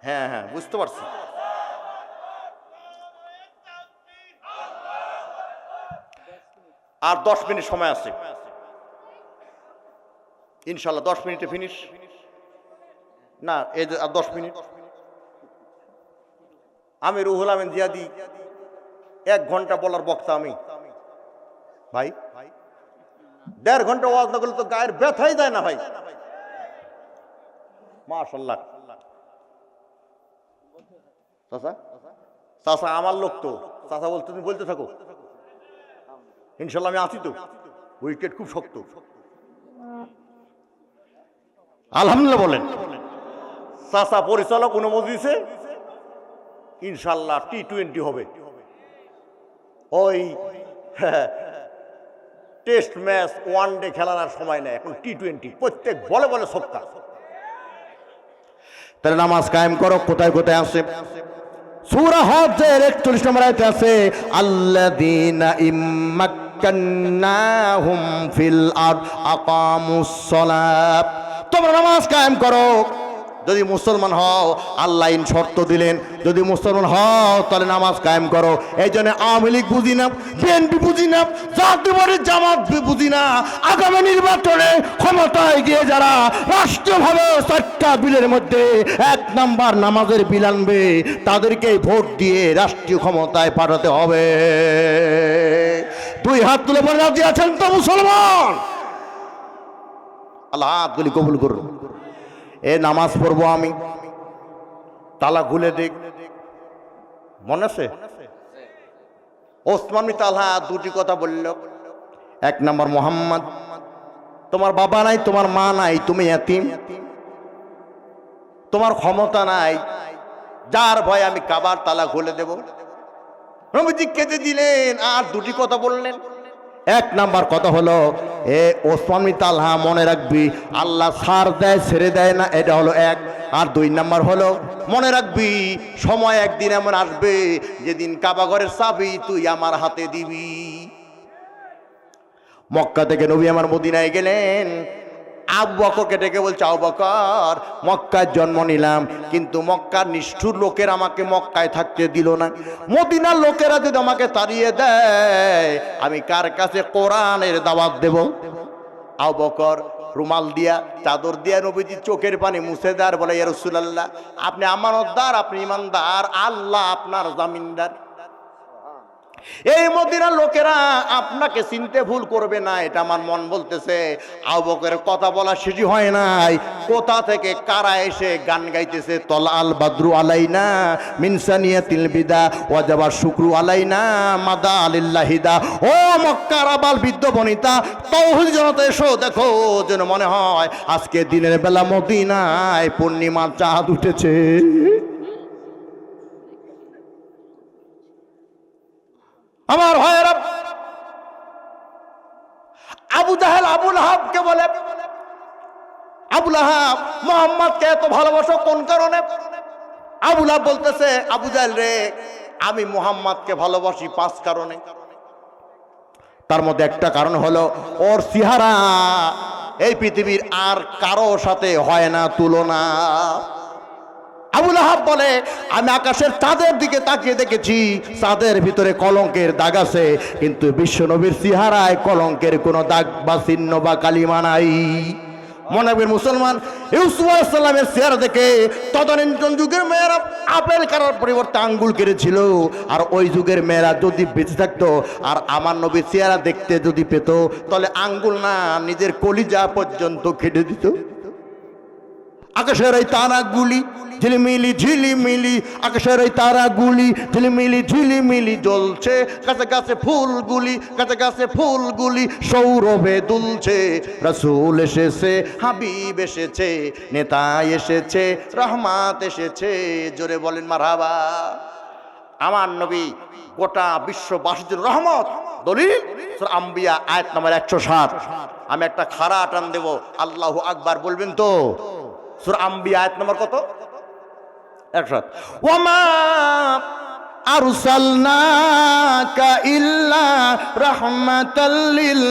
হ্যাঁ হ্যাঁ, বুঝতে পারছি। আর 10 মিনিট সময় আছে, ইনশাল্লাহ 10 মিনিটে ফিনিশ। না, এই আর 10 মিনিট। আমি রুহুল আমিন জিয়াদি 1 ঘন্টা বলার বক্তা আমি ভাই। 1.5 ঘন্টা ওয়াজ না করলে তো গায়ের ব্যথাই যায় না ভাই। মাশাআল্লাহ। চাচা, চাচা আমার লোক তো, চাচা বলতে তুমি বলতে থাকো, ইনশাল্লাহ আমি আছি তো। উইকেট খুব শক্ত, আলহামদুলিল্লাহ বলেন। চাচা পরিচালক অনুমতি দিয়েছে, ইনশাল্লাহ T20 হবে। ওই টেস্ট ম্যাচ, ওয়ানডে খেলার সময় নেই, এখন T20, প্রত্যেক বলে বলে ছক্কা। তাহলে নামাজ কায়েম করো। কোথায় কোথায় আছে? সূরা হজ্জের 41 নম্বর আয়াতে আছে, আল্লাযীনা ইম্মাক্কান্নাহুম ফিল আরদ আকামুস সালাত। তোমরা নামাজ কায়েম করো। যদি মুসলমান হও, আল্লাহ ইন শর্ত দিলেন, যদি মুসলমান হও তাহলে নামাজ কায়েম করো। এই জন্য আওয়ামী লীগ বুঝি না, বিএনপি বুঝি না, জাতীয় জামাত বুঝি না, আগামী নির্বাচনে ক্ষমতায় গিয়ে যারা রাষ্ট্রীয়ভাবে 4টা বিলের মধ্যে 1 নাম্বার নামাজের বিল আনবে, তাদেরকে ভোট দিয়ে রাষ্ট্রীয় ক্ষমতায় পাঠাতে হবে। 2 হাত তুলে বলে রাজি আছেন তো মুসলমান? আল্লাহ হাতগুলি কবুল করুন। এ নামাজ পড়বো আমি, তালা খুলে দেখ, মনে আছে? ওসমান বিন তালহা 2টি কথা বলল। 1 নম্বর, মোহাম্মদ, তোমার বাবা নাই, তোমার মা নাই, তুমি এতিম, তোমার ক্ষমতা নাই, যার ভয় আমি কাবার তালা খুলে দেব। নবীজি কেঁদে দিলেন। আর 2টি কথা বললেন। 1 নাম্বার কথা হলো, এ ওসমান বিন তালহা মনে রাখবি, আল্লাহ ছাড় দেয়, ছেড়ে দেয় না, এটা হলো 1। আর 2 নাম্বার হলো, মনে রাখবি সময় একদিন এমন আসবে যেদিন কাবা ঘরের চাবি তুই আমার হাতে দিবি। মক্কা থেকে নবী আমার মদিনায় গেলেন। আবু বকরকে ডেকে বলছে, আবু বকর, মক্কায় জন্ম নিলাম, কিন্তু মক্কার নিষ্ঠুর লোকের আমাকে মক্কায় থাকতে দিল না। মদিনার লোকেরা যদি আমাকে তাড়িয়ে দেয়, আমি কার কাছে কোরআনের দাওয়াত দেব? আবু বকর রুমাল দিয়া, চাদর দিয়া নবীজির চোখের পানি মুছে দেয়, বলে, ইয়া রাসূলুল্লাহ, আপনি আমানতদার, আপনি ইমানদার, আল্লাহ আপনার জামিনদার। এই মদিনার লোকেরা আপনাকে চিনতে ভুল করবে না, এটা আমার মন বলতেছে। আবু বকরের কথা বলা শেষই হয় নাই, কোথা থেকে কারা এসে গান গাইতেছে, তলা আল বাদরু আলাইনা মিন সানিয়াতিল বিদা ওয়াজাবা শুকরু আলাইনা মাদা আলিল্লাহিদা। ও মক্কার আবাল বৃদ্ধ বনিতা, তাওহীদ জনতা এসো, দেখো যেন মনে হয় আজকে দিনের বেলা মদিনায় পূর্ণিমার চাঁদ উঠেছে। আমার ভাইয়েরা, আবু জাহেল আবু লাহাবকে বলে, আবু লাহাব, মুহাম্মদকে এত ভালোবাসো কোন কারণে? আবু লাহাব বলতেছে, আবু জাহেল রে, আমি মুহাম্মদকে ভালোবাসি 5 কারণে। তার মধ্যে একটা কারণ হলো ওর চেহারা এই পৃথিবীর আর কারো সাথে হয় না তুলনা। আবু লাহাব বলে, আমি আকাশের চাঁদের দিকে তাকিয়ে দেখেছি, চাঁদের ভিতরে কলঙ্কের দাগ আছে, কিন্তু বিশ্বনবীর চেহারায় কলঙ্কের কোনো দাগ বা চিহ্ন বা কালিমা নাই। মনে রাখবেন মুসলমান, ইউসুফ আলাইহিস সালামের চেহারা দেখে তদানীন্তন যুগের মেয়েরা আপেল কাটার পরিবর্তে আঙ্গুল কেটেছিল। আর ওই যুগের মেয়েরা যদি বেঁচে থাকতো আর আমার নবীর চেহারা দেখতে যদি পেত, তাহলে আঙ্গুল না, নিজের কলিজা পর্যন্ত কেটে দিত। আকাশের এই তারাগুলি ঝিলিমিলি ঝিলিমিলি, আকাশের এই তারাগুলি ঝিলিমিলি ঝিলিমিলি জ্বলছে, কাছে কাছে ফুলগুলি, কাছে কাছে ফুলগুলি সৌরভে দুলছে। রাসূল এসেছে, হাবিব এসেছে, নেতা এসেছে, রহমত এসেছে। জোরে বলেন মারহাবা। আমার নবী গোটা বিশ্ববাসীর রহমত। দলিল সূরা আম্বিয়া আয়াত নম্বর 107। আমি একটা খাড়া টান দেব, আল্লাহু আকবার বলবেন তো? সূরা আম্বিয়া আয়াত নম্বর কত? 107। ওয়ামা আরসালনাকা ইল্লা রাহমাতাল লিল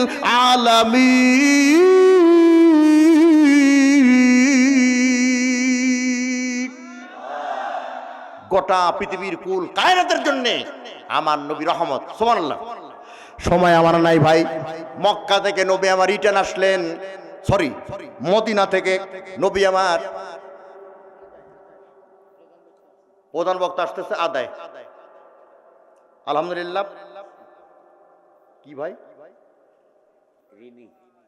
আলামিন। গোটা পৃথিবীর কুল কায়নাতের জন্য আমার নবী রহমত। সুবহানাল্লাহ। সময় আমার নাই ভাই। মক্কা থেকে নবী আমার রিটার্ন আসলেন, সরি মদিনা থেকে নবী আমার প্রধান বক্তা আসতেছে আদায়। আলহামদুলিল্লাহ। কি ভাই?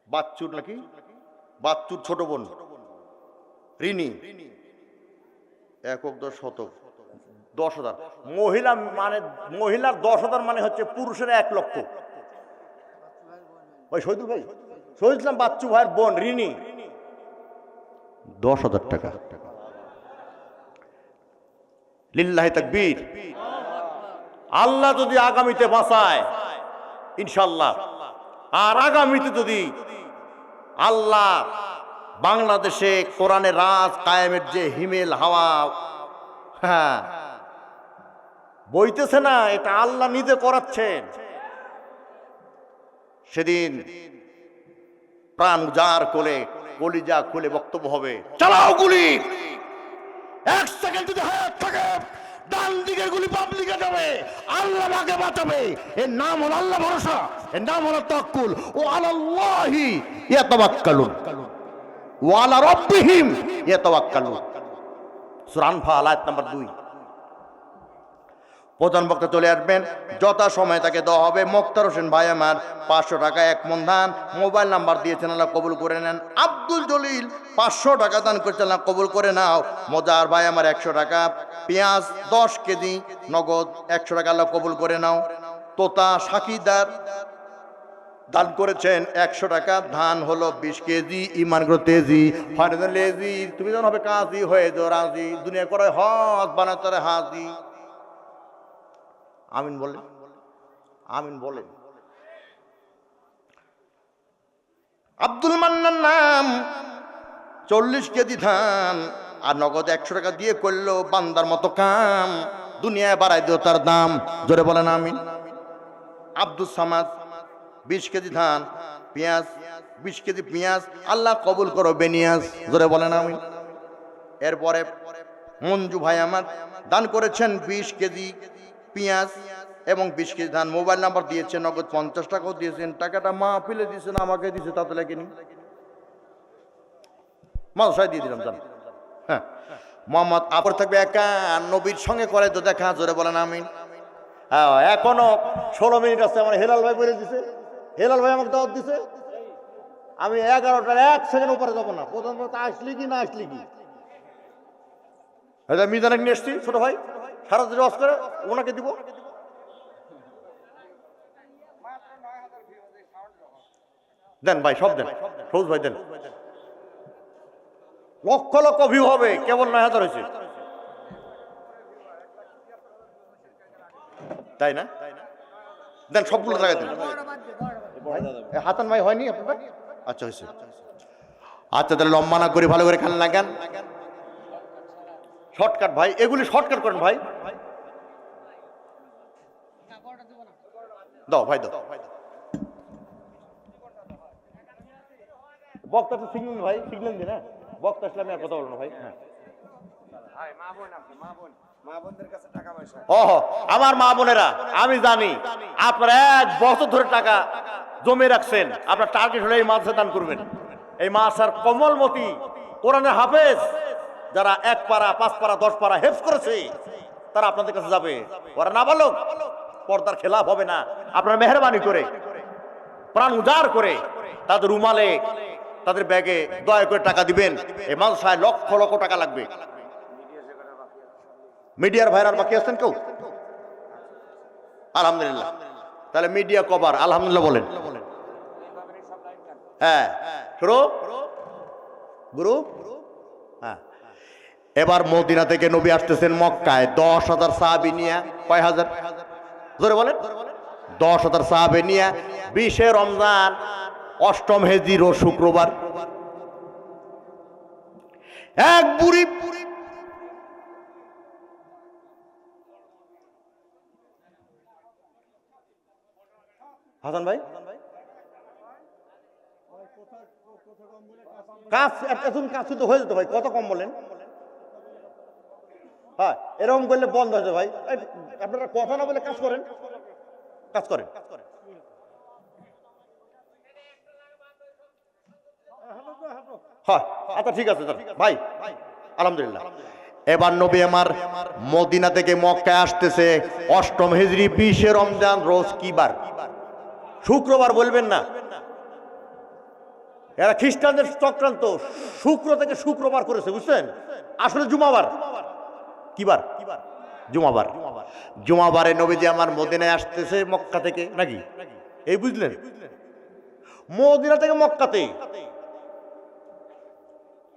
বাচ্চুর নাকি? বাচ্চুর ছোট বোন রিনি। একক 10 শতক 10,000। মহিলা মানে মহিলার 10,000 মানে হচ্ছে পুরুষের 1 লক্ষ। ওই শহীদুল ভাই, শহীদ ইসলাম বাচ্চু ভাইয়ের বোন রিনি 10,000 টাকা। লিল্লাহি তাকবীর। আল্লাহ যদি আগামীতে বাঁচায় ইনশাআল্লাহ, আর আগামীতে যদি আল্লাহ বাংলাদেশে কোরআনের রাজ কায়েমের যে হিমেল হাওয়া হ্যাঁ বইতেছে না, এটা আল্লাহ নিজে করাচ্ছেন। সেদিন প্রাণ উজাড় করে কলিজা খুলে বক্তব্য হবে, চালাও গুলি। 1 সেকেন্ড যদি হায়াত থাকে, ডান দিকের গুলি বাম দিকে যাবে, আল্লাহ আগে বাঁচাবে। এর নাম হলো আল্লাহ ভরসা, এর নাম হলো তাওয়াক্কুল। ও আলাল্লাহি ইয়াতাওয়াক্কালুন ওয়া আলা রাব্বিহিম ইয়াতাওয়াক্কালুন। সূরা আনফাল আয়াত নাম্বার 2। প্রধান বক্তা চলে আসবেন, যথা সময় তাকে দেওয়া হবে। মোক্তার হোসেন ভাই আমার 500 টাকা 1 মণ ধান, মোবাইল নাম্বার দিয়েছেন, আল্লাহ কবুল করে নেন। আব্দুল জলিল 500 টাকা দান করেছেন, আল্লাহ কবুল করে নাও। মজার ভাই আমার 100 টাকা, পেঁয়াজ 10 কেজি নগদ 100 টাকা, আল্লাহ কবুল করে নাও। তোতা সাকিদার দান করেছেন 100 টাকা, ধান হলো 20 কেজি। ইমান গ্রো তেজি লেজি, তুমি যখন হবে কাজী হয়ে যাও রাজি, দুনিয়া করে হজ বানায় তারে হাজি। আমিন বলেন, আমিন বলেন। আব্দুল মান্নান নাম 40 কেজি ধান আর নগদ 100 টাকা দিয়ে করলো বান্দার মতো কাম, দুনিয়ায় বাড়াই দিও তার দাম। জোরে বলেন আমিন। আব্দুল সামাদ 20 কেজি ধান, পেঁয়াজ 20 কেজি পেঁয়াজ, আল্লাহ কবুল করো বেনিয়াজ। জোরে বলেন আমিন। এরপরে মঞ্জু ভাই আমার দান করেছেন 20 কেজি পেঁয়াজ এবং 20 কেজি ধান, মোবাইল নাম্বার দিয়েছেন, নগদ 50 টাকাও দিয়েছেন। টাকাটা মাহফিলে দিয়েছেন, আমাকে দিয়েছে, তাতে লেগেনি, মাদ্রাসায় দিয়ে দিলাম। জান হ্যাঁ, মোহাম্মদ আপর থাকবে একা, নবীর সঙ্গে করে তো দেখা। জোরে বলেন আমিন। হ্যাঁ, এখনো 16 মিনিট আছে। আমার হেলাল ভাই বলে দিছে, হেলাল ভাই আমাকে দাওয়াত দিছে। আমি 11টার 1 সেকেন্ড উপরে যাবো না। প্রধান বক্তা আসলি কি না আসলি কি, মিজানে নিয়ে এসছি ছোট ভাই, সারা দিন ওয়াজ করে ওনাকে দিব। দেন ভাই, সব দেন, সবুজ ভাই দেন। লক্ষ লক্ষ ভিউ হবে, কেবল 9,000 হয়েছে, তাই না? দেন সবগুলো জায়গায় দেন। হাসান ভাই হয়নি আপনার? আচ্ছা হয়েছে। আচ্ছা তাহলে লম্বা না করে ভালো করে খান লাগান। শর্টকাট ভাই, এগুলি শর্টকাট করেন ভাই। দাও ভাই দাও। বক্তা তো সিগন্যাল ভাই, সিগন্যাল দিন। হ্যাঁ, বক্তা আসলে আমি আর কথা বলবো না ভাই। হ্যাঁ, আমার মা বোনেরা, আমি জানি আপনারা 1 বছর ধরে টাকা জমে রাখছেন। আপনার টার্গেট হলে এই মাদ্রাসা দান করবেন। এই মাদ্রাসার কমলমতি কোরআনের হাফেজ যারা 1 পারা 5 পারা 10 পারা হেফজ করেছে, তারা আপনাদের কাছে যাবে। ওরা নাবালক, পর্দার খেলাফ হবে না। আপনারা মেহরবানি করে প্রাণ উজাড় করে তাদের রুমালে তাদের ব্যাগে দয়া করে টাকা দিবেন। এই মাদ্রাসায় লক্ষ লক্ষ টাকা লাগবে। মিডিয়ার ভাইরার বাকি আছেন কেউ? আলহামদুলিল্লাহ। তাহলে মিডিয়া কভার, আলহামদুলিল্লাহ বলেন। হ্যাঁ, শুরু গুরু। হ্যাঁ, এবার মদিনা থেকে নবী আসতেছেন মক্কায় 10,000 সাহাবী নিয়ে। কয় হাজার? জোরে বলেন। 10,000 সাহাবী নিয়ে 20 রমজান 8ম হিজরি ও শুক্রবার এক বুড়ি হাসান ভাই কাজ এখন কাজ তো হয়ে যেত ভাই, কত কম বলেন? হ্যাঁ, এরকম করলে বন্ধ হয়েছে ভাই। আপনারা কথা না বলে কাজ করেন, কাজ করেন। হ্যাঁ, আচ্ছা ঠিক আছে ভাই, আলহামদুলিল্লাহ। এবার নবী আমার মদিনা থেকে মক্কায় আসতেছে 8ম হিজরি 20 রমজান। রোজ কি বার? শুক্রবার। বলবেন না, এরা খ্রিস্টানদের চক্রান্ত। শুক্র থেকে শুক্রবার করেছে, বুঝছেন? আসলে জুমাবার। কি বার? জুমাবার। জুমাবারে নবীজি আমার মদিনায় আসতেছে মক্কা থেকে, নাকি? এই বুঝলেন, মদিনা থেকে মক্কাতে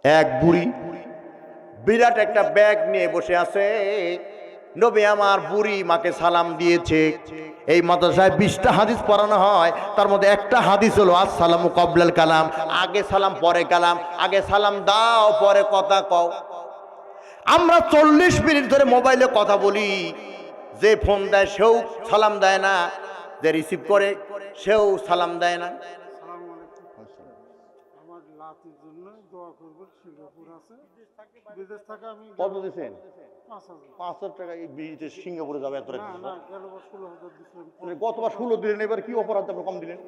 এক বুড়ি বিরাট একটা ব্যাগ নিয়ে বসে আছে। নবী আমার বুড়ি মাকে সালাম দিয়েছে। এই মাদ্রাসায় 20টা হাদিস পড়ানো হয়, তার মধ্যে একটা হাদিস হলো আসসালামু কবলাল কালাম, আগে সালাম পরে কালাম। আগে সালাম দাও, পরে কথা কও। আমরা 40 মিনিট ধরে মোবাইলে কথা বলি, যে ফোন দেয় সেও সালাম দেয় না, যে রিসিভ করে সেও সালাম দেয় না। কত দিচ্ছেন? 5,000 টাকা। এই বিদেশ সিঙ্গাপুরে যাবে এত? গতবার 16 দিলেন, এবার কি অপরাধ আপনি কম দিলেন?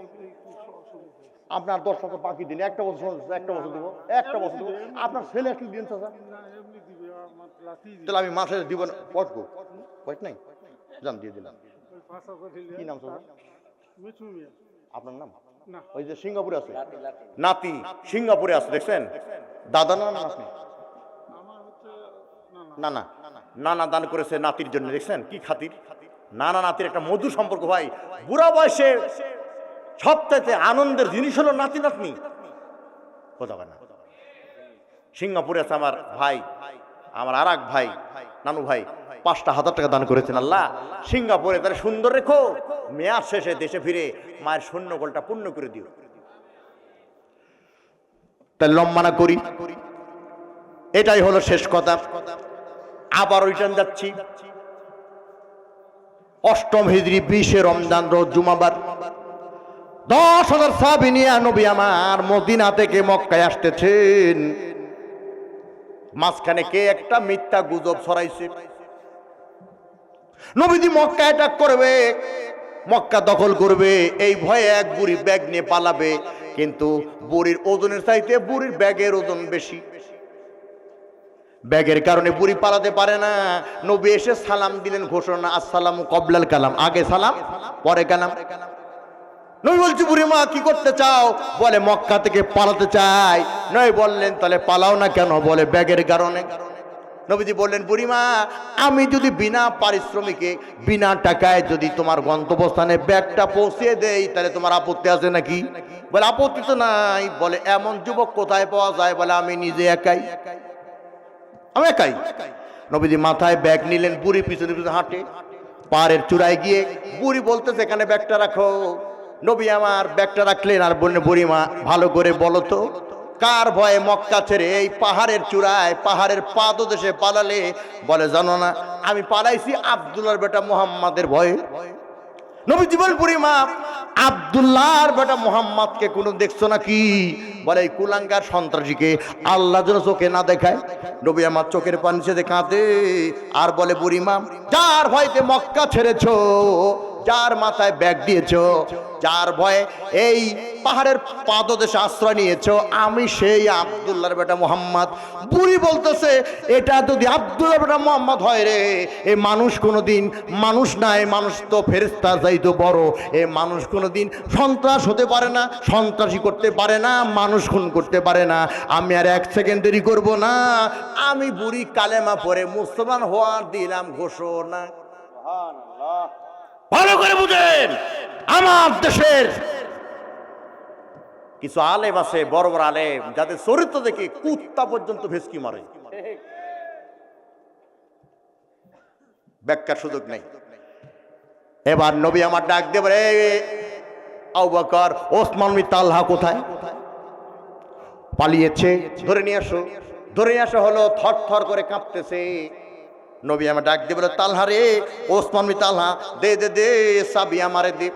আপনার 10 টাকা বাকি দিন, একটা বছর দেবো, একটা বছর দেবো। আপনার ছেলে আসলে দিন চাচা, তাহলে আমি মাসে দিব না। পটবো পয়েট নাই, জান দিয়ে দিলাম। কি নাম চাচা? আপনার নাম? ওই যে সিঙ্গাপুরে আছে নাতি, সিঙ্গাপুরে আছে, দেখছেন? দাদা না নাতি? নানা। নানা দান করেছে নাতির জন্য, দেখছেন কি খাতির? নানা নাতির একটা মধুর সম্পর্ক ভাই। বুড়া বয়সে সবচাইতে আনন্দের জিনিস হলো নাতি নাতনি। কোথাও না। সিঙ্গাপুরে আছে আমার ভাই, আমার আর এক ভাই, নানু ভাই, 5,000 টাকা দান করেছেন। আল্লাহ সিঙ্গাপুরে তারা সুন্দর রেখো, মেয়াদ শেষে দেশে ফিরে মায়ের শূন্য গোলটা পূর্ণ করে দিও। তাই লম্বানা করি, এটাই হলো শেষ কথা। আবার রিটার্ন যাচ্ছি। 8ম হিজরি 20 রমজান রোজ জুমাবার। 10,000 সাহাবী নিয়ে নবী আমার মদিনা থেকে মক্কায় আসতেছেন। মাঝখানে কে একটা মিথ্যা গুজব ছড়াইছে, নবীজি মক্কা অ্যাটাক করবে, মক্কা দখল করবে, এই ভয়ে এক বুড়ি ব্যাগ নিয়ে পালাবে। কিন্তু বুড়ির ওজনের চাইতে বুড়ির ব্যাগের ওজন বেশি। ব্যাগের কারণে বুড়ি পালাতে পারে না। নবী এসে সালাম দিলেন, ঘোষণা আসসালামু কবলাল কালাম, আগে সালাম পরে কালাম। নবী বলছি, বুড়ি মা কি করতে চাও? বলে মক্কা থেকে পালাতে চাই। নবী বললেন, তাহলে পালাও না কেন? বলে ব্যাগের কারণে। নবীজি বললেন, বুড়িমা আমি যদি বিনা পারিশ্রমিকে বিনা টাকায় যদি তোমার গন্তব্যস্থানে ব্যাগটা পৌঁছে দেই, তাহলে তোমার আপত্তি আছে নাকি? বলে আপত্তি তো নাই। বলে এমন যুবক কোথায় পাওয়া যায়? বলে আমি নিজে একাই, আমি একাই। নবীজি মাথায় ব্যাগ নিলেন, বুড়ি পিছনে পিছনে হাঁটে। পাহাড়ের চূড়ায় গিয়ে বুড়ি বলতেছে, এখানে ব্যাগটা রাখো। নবী আমার ব্যাগটা রাখলেন আর বললেন, বুড়িমা ভালো করে বলো তো, কার ভয়ে মক্কা ছেড়ে এই পাহাড়ের চূড়ায় পাহাড়ের পাদদেশে পালালে? বলে জানো না, আমি পালাইছি আব্দুল্লাহর বেটা মুহাম্মাদের ভয়ে। নবীজি বলেন, বুড়িমা আব্দুল্লাহর বেটা মুহাম্মাদকে কোনো দেখছো নাকি? বলে এই কুলাঙ্গার সন্ত্রাসীকে আল্লাহ যেন চোখে না দেখায়। নবী আমার চোখের পানি ছেড়ে কাঁদে আর বলে, বুড়িমা যার ভয়তে মক্কা ছেড়েছো, যার মাথায় ব্যাগ দিয়েছো, যার ভয়ে এই পাহাড়ের পাদদেশে আশ্রয় নিয়েছো, আমি সেই আব্দুল্লাহর বেটা মুহাম্মদ। বুড়ি বলতেছে, এটা যদি আব্দুল্লাহর বেটা মুহাম্মদ হয় রে, এ মানুষ কোনোদিন মানুষ না, এ মানুষ তো ফেরেশতার চাইতে বড়। এ মানুষ কোনোদিন সন্ত্রাস হতে পারে না, সন্ত্রাসী করতে পারে না, মানুষ মানুষ খুন করতে পারে না। আমি আর 1 সেকেন্ড দেরি করব না, আমি বুড়ি কালেমা পড়ে মুসলমান হওয়ার দিলাম ঘোষণা। ভালো করে বুঝেন, আমার দেশের কিছু আলেম আছে, বড় বড় আলেম, যাদের চরিত্র দেখে কুত্তা পর্যন্ত ভেসকি মারে। ব্যাখ্যার সুযোগ নেই। এবার নবী আমার ডাক দিয়ে বলে, আবু বকর, ওসমান বিন তালহা কোথায়? পালিয়েছে, ধরে নিয়ে আসো। ধরে নিয়ে আসা হলো, থর থর করে কাঁপতেছে। নবী আমার ডাক দিয়ে বলে, তালহা রে, ওসমান বিন তালহা, দে দে দে চাবি আমারে দে।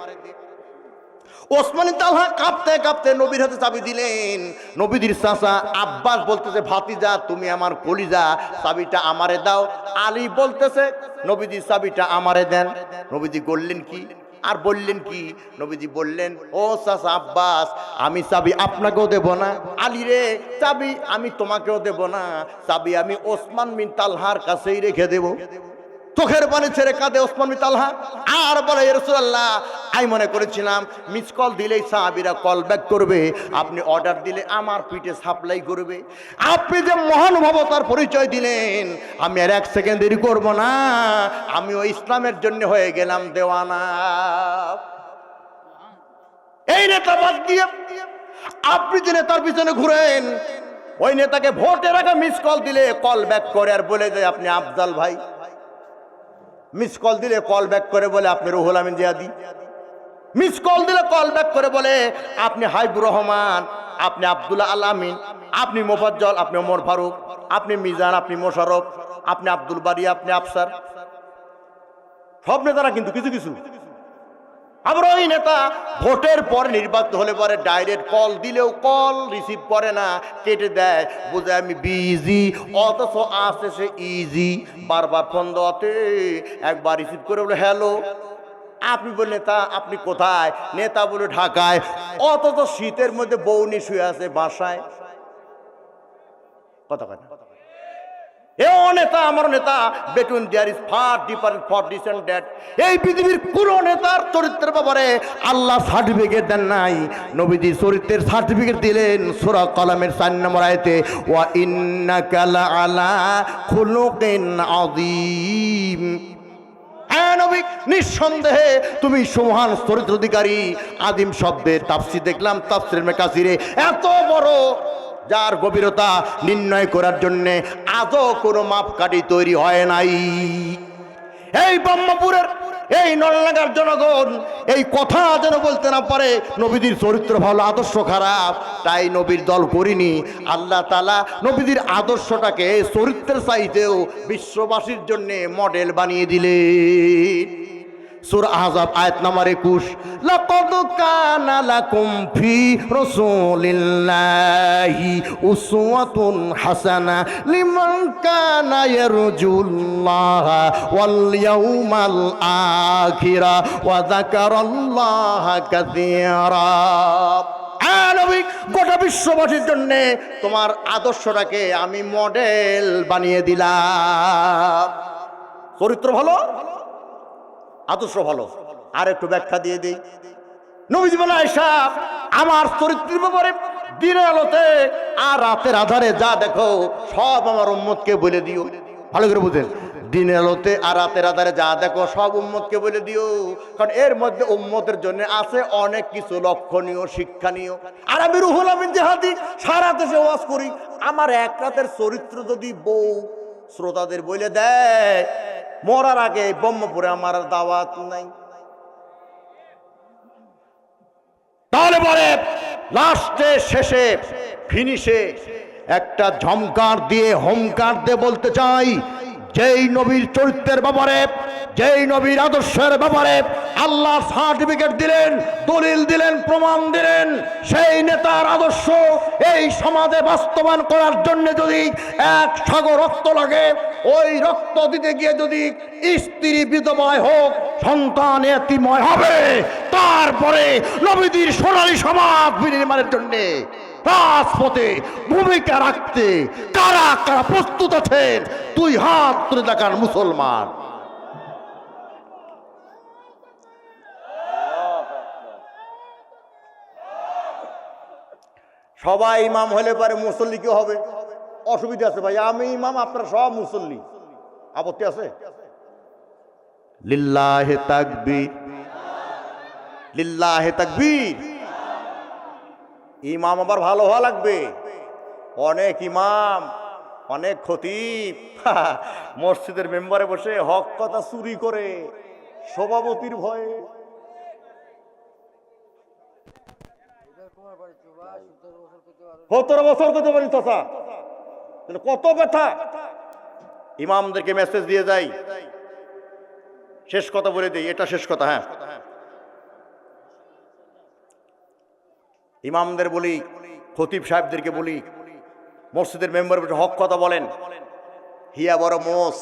ওসমান বিন তালহা কাঁপতে কাঁপতে নবীর হাতে চাবি দিলেন। নবীজির চাচা আব্বাস বলতেছে, ভাতিজা তুমি আমার কলিজা, চাবিটা আমারে দাও। আলী বলতেছে, নবীজি চাবিটা আমারে দেন। নবীজি বললেন কি আর বললেন কি? নবীজি বললেন, ও চাচা আব্বাস, আমি চাবি আপনাকেও দেব না, আলী রে চাবি আমি তোমাকেও দেব না, চাবি আমি ওসমান বিন তালহার কাছেই রেখে দেব। চোখের পানি ছেড়ে কাঁদে ওসমান বিন তালহা আর বলে, ইয়া রাসূলুল্লাহ, আমি মনে করেছিলাম মিস কল দিলেই সাহাবীরা কল ব্যাক করবে, আপনি অর্ডার দিলে আমার পিঠে সাপ্লাই করবে। আপনি যে মহানুভবতার পরিচয় দিলেন, আমি আর 1 সেকেন্ড দেরি করব না, আমি ওই ইসলামের জন্য হয়ে গেলাম দেওয়ানা। এই নেতা বাদ দিয়ে আপনি যে নেতার পিছনে ঘুরেন, ওই নেতাকে ভোটের আগে মিস কল দিলে কল ব্যাক করে আর বলে যায় আপনি আফজাল ভাই। মিস কল দিলে কল ব্যাক করে বলে আপনি রুহুল আমিন জিয়াদি। মিস কল দিলে কল ব্যাক করে বলে আপনি হাইবুর রহমান, আপনি আব্দুল্লাহ আল আমিন, আপনি মোফাজ্জল, আপনি ওমর ফারুক, আপনি মিজান, আপনি মোশাররফ, আপনি আব্দুল বারি, আপনি আফসার। সব নেতারা কিন্তু কিছু কিছু। আবার ওই নেতা ভোটের পর নির্বাচিত হলে পরে ডাইরেক্ট কল দিলেও কল রিসিভ করে না, কেটে দেয়, বুঝে আমি বিজি, অথচ আসে সে ইজি। বারবার ফোন দেওয়াতে একবার রিসিভ করে বলে হ্যালো। আপনি বলে নেতা আপনি কোথায়? নেতা বলে ঢাকায়, অথচ শীতের মধ্যে বউনি শুয়ে আছে বাসায়। কথা কথা এও নেতা আমার নেতা, between there is far difference for this and that। এই পৃথিবীর কোন নেতার চরিত্রের ব্যাপারে আল্লাহ সার্টিফিকেট দেন নাই, নবীজি চরিত্রের সার্টিফিকেট দিলেন সূরা কলমের 4 নম্বর আয়াতে, ওয়া ইন্নাকা লাআলা খুলুকিন আযীম। হ্যাঁ নবী, নিঃসন্দেহে তুমি সুমহান চরিত্র অধিকারী। আদিম শব্দের তাফসীর দেখলাম তাফসীর ইবনে কাসিরে, এত বড় যার গভীরতা নির্ণয় করার জন্য আজও কোনো মাপকাঠি তৈরি হয় নাই। এই ব্রহ্মপুরের এই নলনাগার জনগণ এই কথা যেন বলতে না পারে নবীজির চরিত্র ভালো, আদর্শ খারাপ, তাই নবীর দল করিনি। আল্লাহ তাআলা নবীজির আদর্শটাকে চরিত্রের চাইতেও বিশ্ববাসীর জন্য মডেল বানিয়ে দিলেন। সূরা আহজাব আয়াত নাম্বার 21, লাকাদ কানা লাকুম ফি রাসূলিল্লাহি উসওয়াতুন হাসানা লিমান কানা ইয়ারজুল্লাহা ওয়াল ইয়াউমাল আখিরা ওয়া যাকারাল্লাহা কাসীরা। নবী, গোটা বিশ্ববাসীর জন্য তোমার আদর্শটাকে আমি মডেল বানিয়ে দিলাম। চরিত্র ভালো, আদর্শ ভালো। আর একটু ব্যাখ্যা দিয়ে দিই। নবীজি বলে, আয়েশা, আমার চরিত্রের ব্যাপারে দিনের আলোতে আর রাতের আধারে যা দেখো সব আমার উম্মতকে বলে দিও। ভালো করে বুঝেন, দিনের আলোতে আর রাতের আধারে যা দেখো সব উম্মতকে বলে দিও, কারণ এর মধ্যে উম্মতের জন্য আছে অনেক কিছু লক্ষণীয়, শিক্ষণীয়। আর আমি রুহুল আমিন জিহাদি সারা দেশে ওয়াজ করি, আমার এক রাতের চরিত্র যদি বউ শ্রোতাদের বলে দেয়, মরার আগে ব্রহ্মপুরে আমার দাওয়াত নাই। তাহলে বলে লাস্টে শেষে ফিনিশে একটা ঝমকার দিয়ে হোমকার দিয়ে বলতে চাই, যেই নবীর চরিত্রের ব্যাপারে, যেই নবীর আদর্শের ব্যাপারে আল্লাহ সার্টিফিকেট দিলেন, দলিল দিলেন, প্রমাণ দিলেন, সেই নেতার আদর্শ এই সমাজে বাস্তবায়ন করার জন্য যদি এক সাগর রক্ত লাগে, ওই রক্ত দিতে গিয়ে যদি স্ত্রী বিধবায় হোক, সন্তান এতিময় হবে, তারপরে নবীদের সোনালী সমাজ বিনির্মাণের জন্য রাজপথে ভূমিকা রাখতে কারা কারা প্রস্তুত আছেন? দুই হাত তুলে দেখান মুসলমান। সবাই ইমাম হলে পারে মুসল্লি কেউ হবে, অসুবিধা আছে ভাই? আমি ইমাম, আপনারা সব মুসল্লি, আপত্তি আছে? লিল্লাহে তাকবীর, লিল্লাহে তাকবীর। ইমাম আবার ভালো হওয়া লাগবে। অনেক ইমাম, অনেক খতিব মসজিদের মেম্বারে বসে হক কথা চুরি করে সভাপতির ভয়ে। সতেরো বছর করতে পারি চাচা, কত ব্যথা। ইমামদেরকে মেসেজ দিয়ে যাই, শেষ কথা বলে দিই, এটা শেষ কথা। হ্যাঁ, ইমামদের বলি, খতিব সাহেবদেরকে বলি, মসজিদের মেম্বার বসে হক কথা বলেন। হিয়া বড় মোস,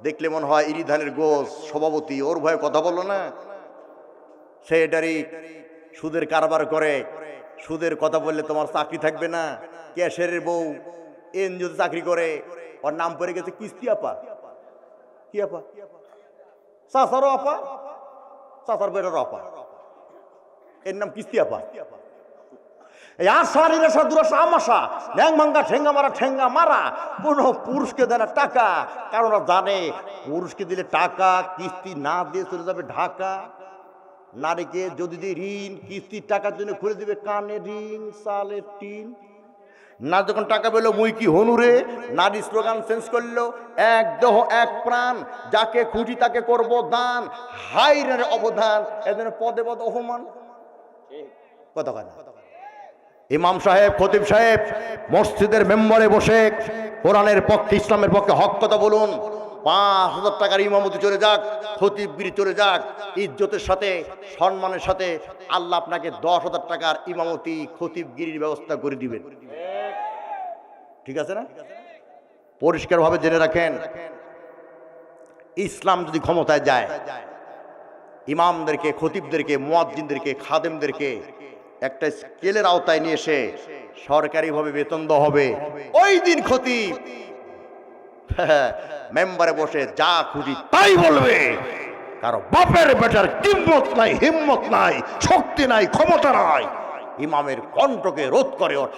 দেখলে মনে হয় ইরি ধানের গোস, সভাপতি, ওর ভয়ে কথা বললো না। সেটারই সুদের কারবার করে, সুদের কথা বললে তোমার চাকরি থাকবে না। ক্যাশের বউ এনজিওতে চাকরি করে, ওর নাম পড়ে গেছে কিস্তি আপা। কি আপা? চাচারও আপা, চাচার বেটারও আপা, এর নাম কিস্তি আপা। ঠেঙ্গা মারা কোন পুরুষকে দেয় না টাকা, কারণ জানে পুরুষকে দিলে টাকা কিস্তি না দিয়ে চলে যাবে ঢাকা। নারীকে যদি দিয়ে ঋণ কিস্তির টাকার জন্য খুলে দিবে কানে রিং, চালের টিন। না যখন টাকা পেলো মুই কি হনুরে, নারী স্লোগান চেঞ্জ করলো, এক দেহ এক প্রাণ, যাকে খুঁজি তাকে করব দান, হাইরের অবদান, এদের পদে পদে অপমান। কথা কথা ইমাম সাহেব, খতিব সাহেব মসজিদের মেম্বারে বসে কোরআনের পক্ষে, ইসলামের পক্ষে হক কথা বলুন। 5,000 টাকার ইমামতি চলে যাক, খতিবগিরি চলে যাক, ইজ্জতের সাথে সম্মানের সাথে আল্লাহ আপনাকে 10,000 টাকার ইমামতি খতিবগিরির ব্যবস্থা করে দিবেন। ঠিক আছে না? পরিষ্কারভাবে জেনে রাখেন, ইসলাম যদি ক্ষমতায় যায়, ইমামদেরকে, খতিবদেরকে, মুয়াজ্জিনদেরকে, খাদেমদেরকে একটা স্কেলের আওতায় নিয়ে এসে সরকারিভাবে বেতন দেওয়া হবে। ওই দিন খতিব মেম্বারে বসে যা খুশি তাই বলবে, কারো বাপের বেটার কিম্মত নাই, হিম্মত নাই, শক্তি নাই, ক্ষমতা নাই। ইমামের কণ্ঠকে রোধ করে ওর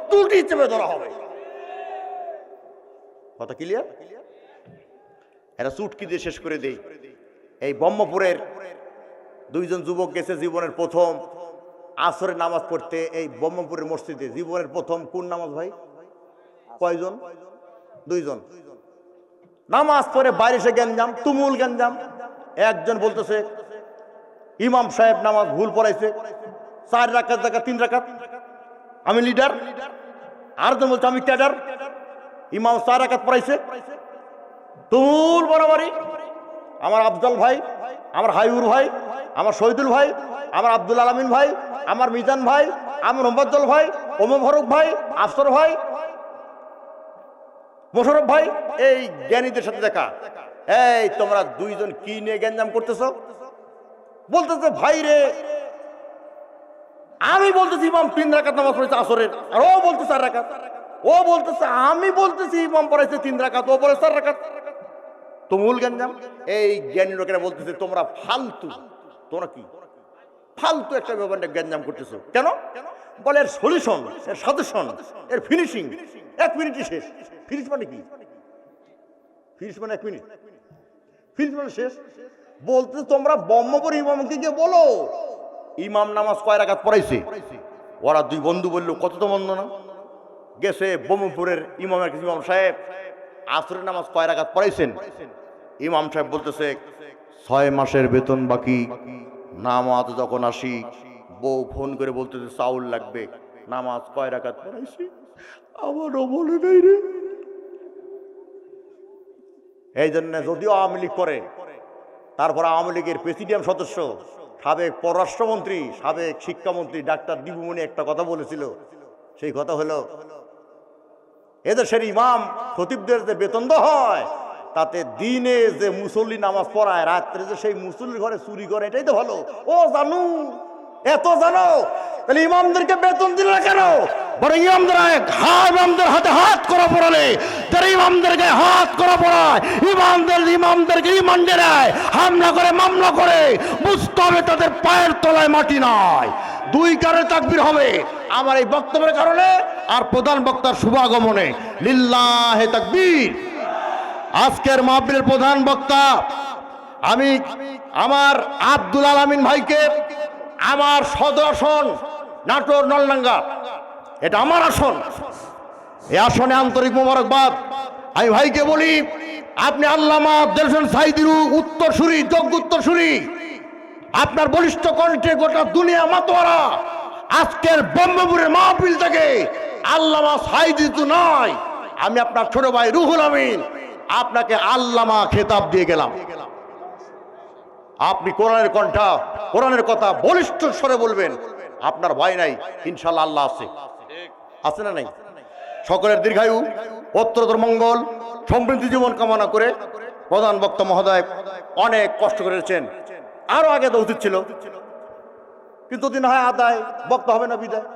টুটি চেপে ধরা হবে। কথা ক্লিয়ার? এরা চুটকি দিয়ে শেষ করে দেই। এই ব্রহ্মপুরের 2 জন যুবক গেছে জীবনের প্রথম আসরের নামাজ পড়তে এই ব্রহ্মপুরের মসজিদে। জীবনের প্রথম কোন নামাজ ভাই? কয়জন? 2 জন। নামাজ পড়ে বাইরে এসে গ্যাঞ্জাম, তুমুল গ্যাঞ্জাম। একজন বলতেছে ইমাম সাহেব নামাজ ভুল পড়াইছে, 4 রাকাত জায়গা 3 রাকাত, আমি লিডার। আরেকজন বলছে আমি ক্যাডার, ইমাম 4 রাকাত পড়াইছে। তুমুল বরাবরই। আমার আফজল ভাই, আমার হাইউর ভাই, আমার শহীদুল ভাই, আমার আব্দুল আলামিন ভাই, আমার মিজান ভাই, আমার মোহাম্মদুল ভাই, ওমর ফারুক ভাই, আফসর ভাই, মোশারফ ভাই, এই জ্ঞানীদের সাথে দেখা। এই তোমরা 2 জন কি নিয়ে গ্যাঞ্জাম করতেছো? বলতেছে ভাই রে, আমি বলতেছি ইমাম 3 রাকাত নামাজ পড়েছে আসরের, আর ও বলতে 4 রাকাত। ও বলতেছে আমি বলতেছি ইমাম পড়াইছে 3 রাকাত, ও বলে 4 রাকাত। তুমুল গ্যাঞ্জাম। এই জ্ঞানী লোকেরা বলতেছে তোমরা ফালতু, তোমরা কি ফালতু একটা ব্যাপারে গ্যাঞ্জাম করতেছো কেন? বলে এর সলিউশন, এর সাজেশন, এর ফিনিশিং 1 মিনিটই শেষ। ফিনিশ মানে কি? ফিনিশ মানে 1 মিনিট, ফিনিশ মানে শেষ। বলতে তোমরা ব্রহ্মপুর ইমামকে গিয়ে বলো ইমাম নামাজ কয় রাকাত পড়াইছে। ওরা 2 বন্ধু বললো কত তো মন্দ না। গেছে ব্রহ্মপুরের ইমামের কাছে, ইমাম সাহেব আসরের নামাজ কয় রাকাত পড়াইছেন? ইমাম সাহেব বলতেছে 6 মাসের বেতন বাকি, নামাজ যখন আসি বউ ফোন করে বলতেছে চাউল লাগবে, নামাজ কয় রাকাত পড়াইছি আমারও বলে নাই রে। এই জন্য যদিও আওয়ামী লীগ করে, তারপর আওয়ামী লীগের প্রেসিডিয়াম সদস্য, সাবেক পররাষ্ট্রমন্ত্রী, সাবেক শিক্ষামন্ত্রী ডাক্তার দিবুমণি একটা কথা বলেছিল। সেই কথা হলো এদেশের ইমাম খতিবদের যে বেতন দেওয়া হয়, তাতে দিনে যে মুসল্লি নামাজ পড়ায়, রাত্রে যে সেই মুসল্লির ঘরে চুরি করে, এটাই তো ভালো। ও জানু, এত জানো, তাহলে ইমামদেরকে বেতন দিল না কেন? বরং ইমামদের হাতে হাত করা পড়ালে, যারা ইমামদেরকে হাত করা পড়ায়, ইমামদেরকে রিমান্ডে নেয়, হামলা করে, মামলা করে, বুঝতে হবে তাদের পায়ের তলায় মাটি নাই। 2 কারে তাকবীর হবে, আমার এই বক্তব্যের কারণে আর প্রধান বক্তার শুভ আগমনে লিল্লাহে তাকবীর। আজকের মাহফিলের প্রধান বক্তা আমি আমার আব্দুল আলামিন ভাইকে, আমার সদর আসন নাটোর নলডাঙ্গা, এটা আমার আসন, এই আসনে আন্তরিক মোবারকবাদ। আমি ভাইকে বলি, আপনি আল্লামা আফজাল হোসেন সাঈদীর উত্তরসূরি, যোগ্য উত্তরসূরি, আপনার বলিষ্ঠ কণ্ঠে গোটা দুনিয়া মাতোয়ারা। আজকের ব্রহ্মপুরের মাহফিল থেকে আল্লামা সাঈদী তো নয়, আমি আপনার ছোট ভাই রুহুল আমিন আপনাকে আল্লামা খেতাব দিয়ে গেলাম। আপনি কোরআনের কণ্ঠা, কোরআনের কথা বলিষ্ঠ স্বরে বলবেন, আপনার ভয় নাই, ইনশাআল্লাহ আল্লাহ আছে, আছে না নাই? সকলের দীর্ঘায়ু, উত্তরোত্তর মঙ্গল, সমৃদ্ধি জীবন কামনা করে প্রধান বক্তা মহোদয় অনেক কষ্ট করেছেন, আরো আগে তো উচিত ছিল, কিন্তু দিন হয় আদায়, বক্তা হবে না বিদায়,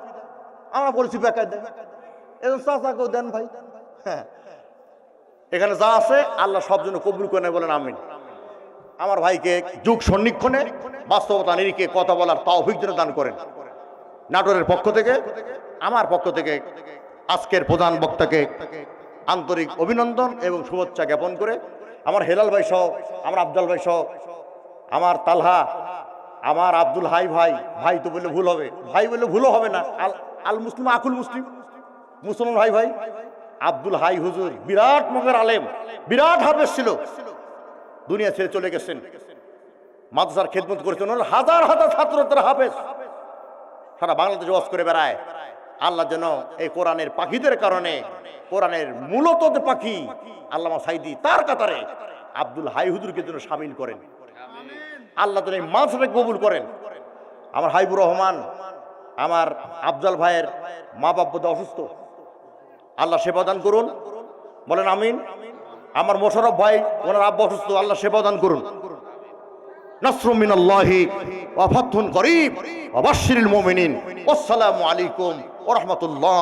আমরা বলছি বেকার দেন, এজন চাচাকেও দেন ভাই। হ্যাঁ, এখানে যা আছে আল্লাহ সব জন্য কবুল করে নেয়, বলেন আমিন। আমার ভাইকে যুগ সন্নিক্ষণে বাস্তবতা নিরিখে কথা বলার তৌফিক যেন দান করেন। নাটোরের পক্ষ থেকে, আমার পক্ষ থেকে আজকের প্রধান বক্তাকে আন্তরিক অভিনন্দন এবং শুভেচ্ছা জ্ঞাপন করে আমার হেলাল ভাই সহ, আমার আফজাল ভাই সহ, আমার তালহা, আমার আব্দুল হাই ভাই, ভাই তো বললে ভুল হবে, ভাই বললে ভুলও হবে না, আল মুসলিম আকুল মুসলিম, মুসলমান ভাই ভাই আব্দুল হাই হুজুর, বিরাট মুখের আলেম, বিরাট হাফেজ ছিল, দুনিয়া ছেড়ে চলে গেছেন, মাদ্রাসার খেদমত করেছেন, হাজার হাজার ছাত্র তারা হাফেজ, সারা বাংলাদেশে ওয়াজ করে বেড়ায়। আল্লাহ যেন এই কোরআনের পাখিদের কারণে, কোরআনের মূলত যে পাখি আল্লামা সাঈদী, তার কাতারে আব্দুল হাই হুজুরকে যেন শামিল করেন, আল্লাহ যেন এই মাদ্রাসাকে কবুল করেন। আমার হাইবুর রহমান, আমার আফজাল ভাইয়ের মা বাপ বোধহয় অসুস্থ, আল্লাহ সেবা দান করুন, বলেন আমিন। আমার মোশাররফ ভাই, ওনার আব্বা অসুস্থ, আল্লাহ সেবা দান করুন। নাসরুম মিনাল্লাহি ওয়া ফাতহুন করিব ওয়া বাশশিরিল মুমিনিন। আসসালামু আলাইকুম ওয়া রাহমাতুল্লাহ।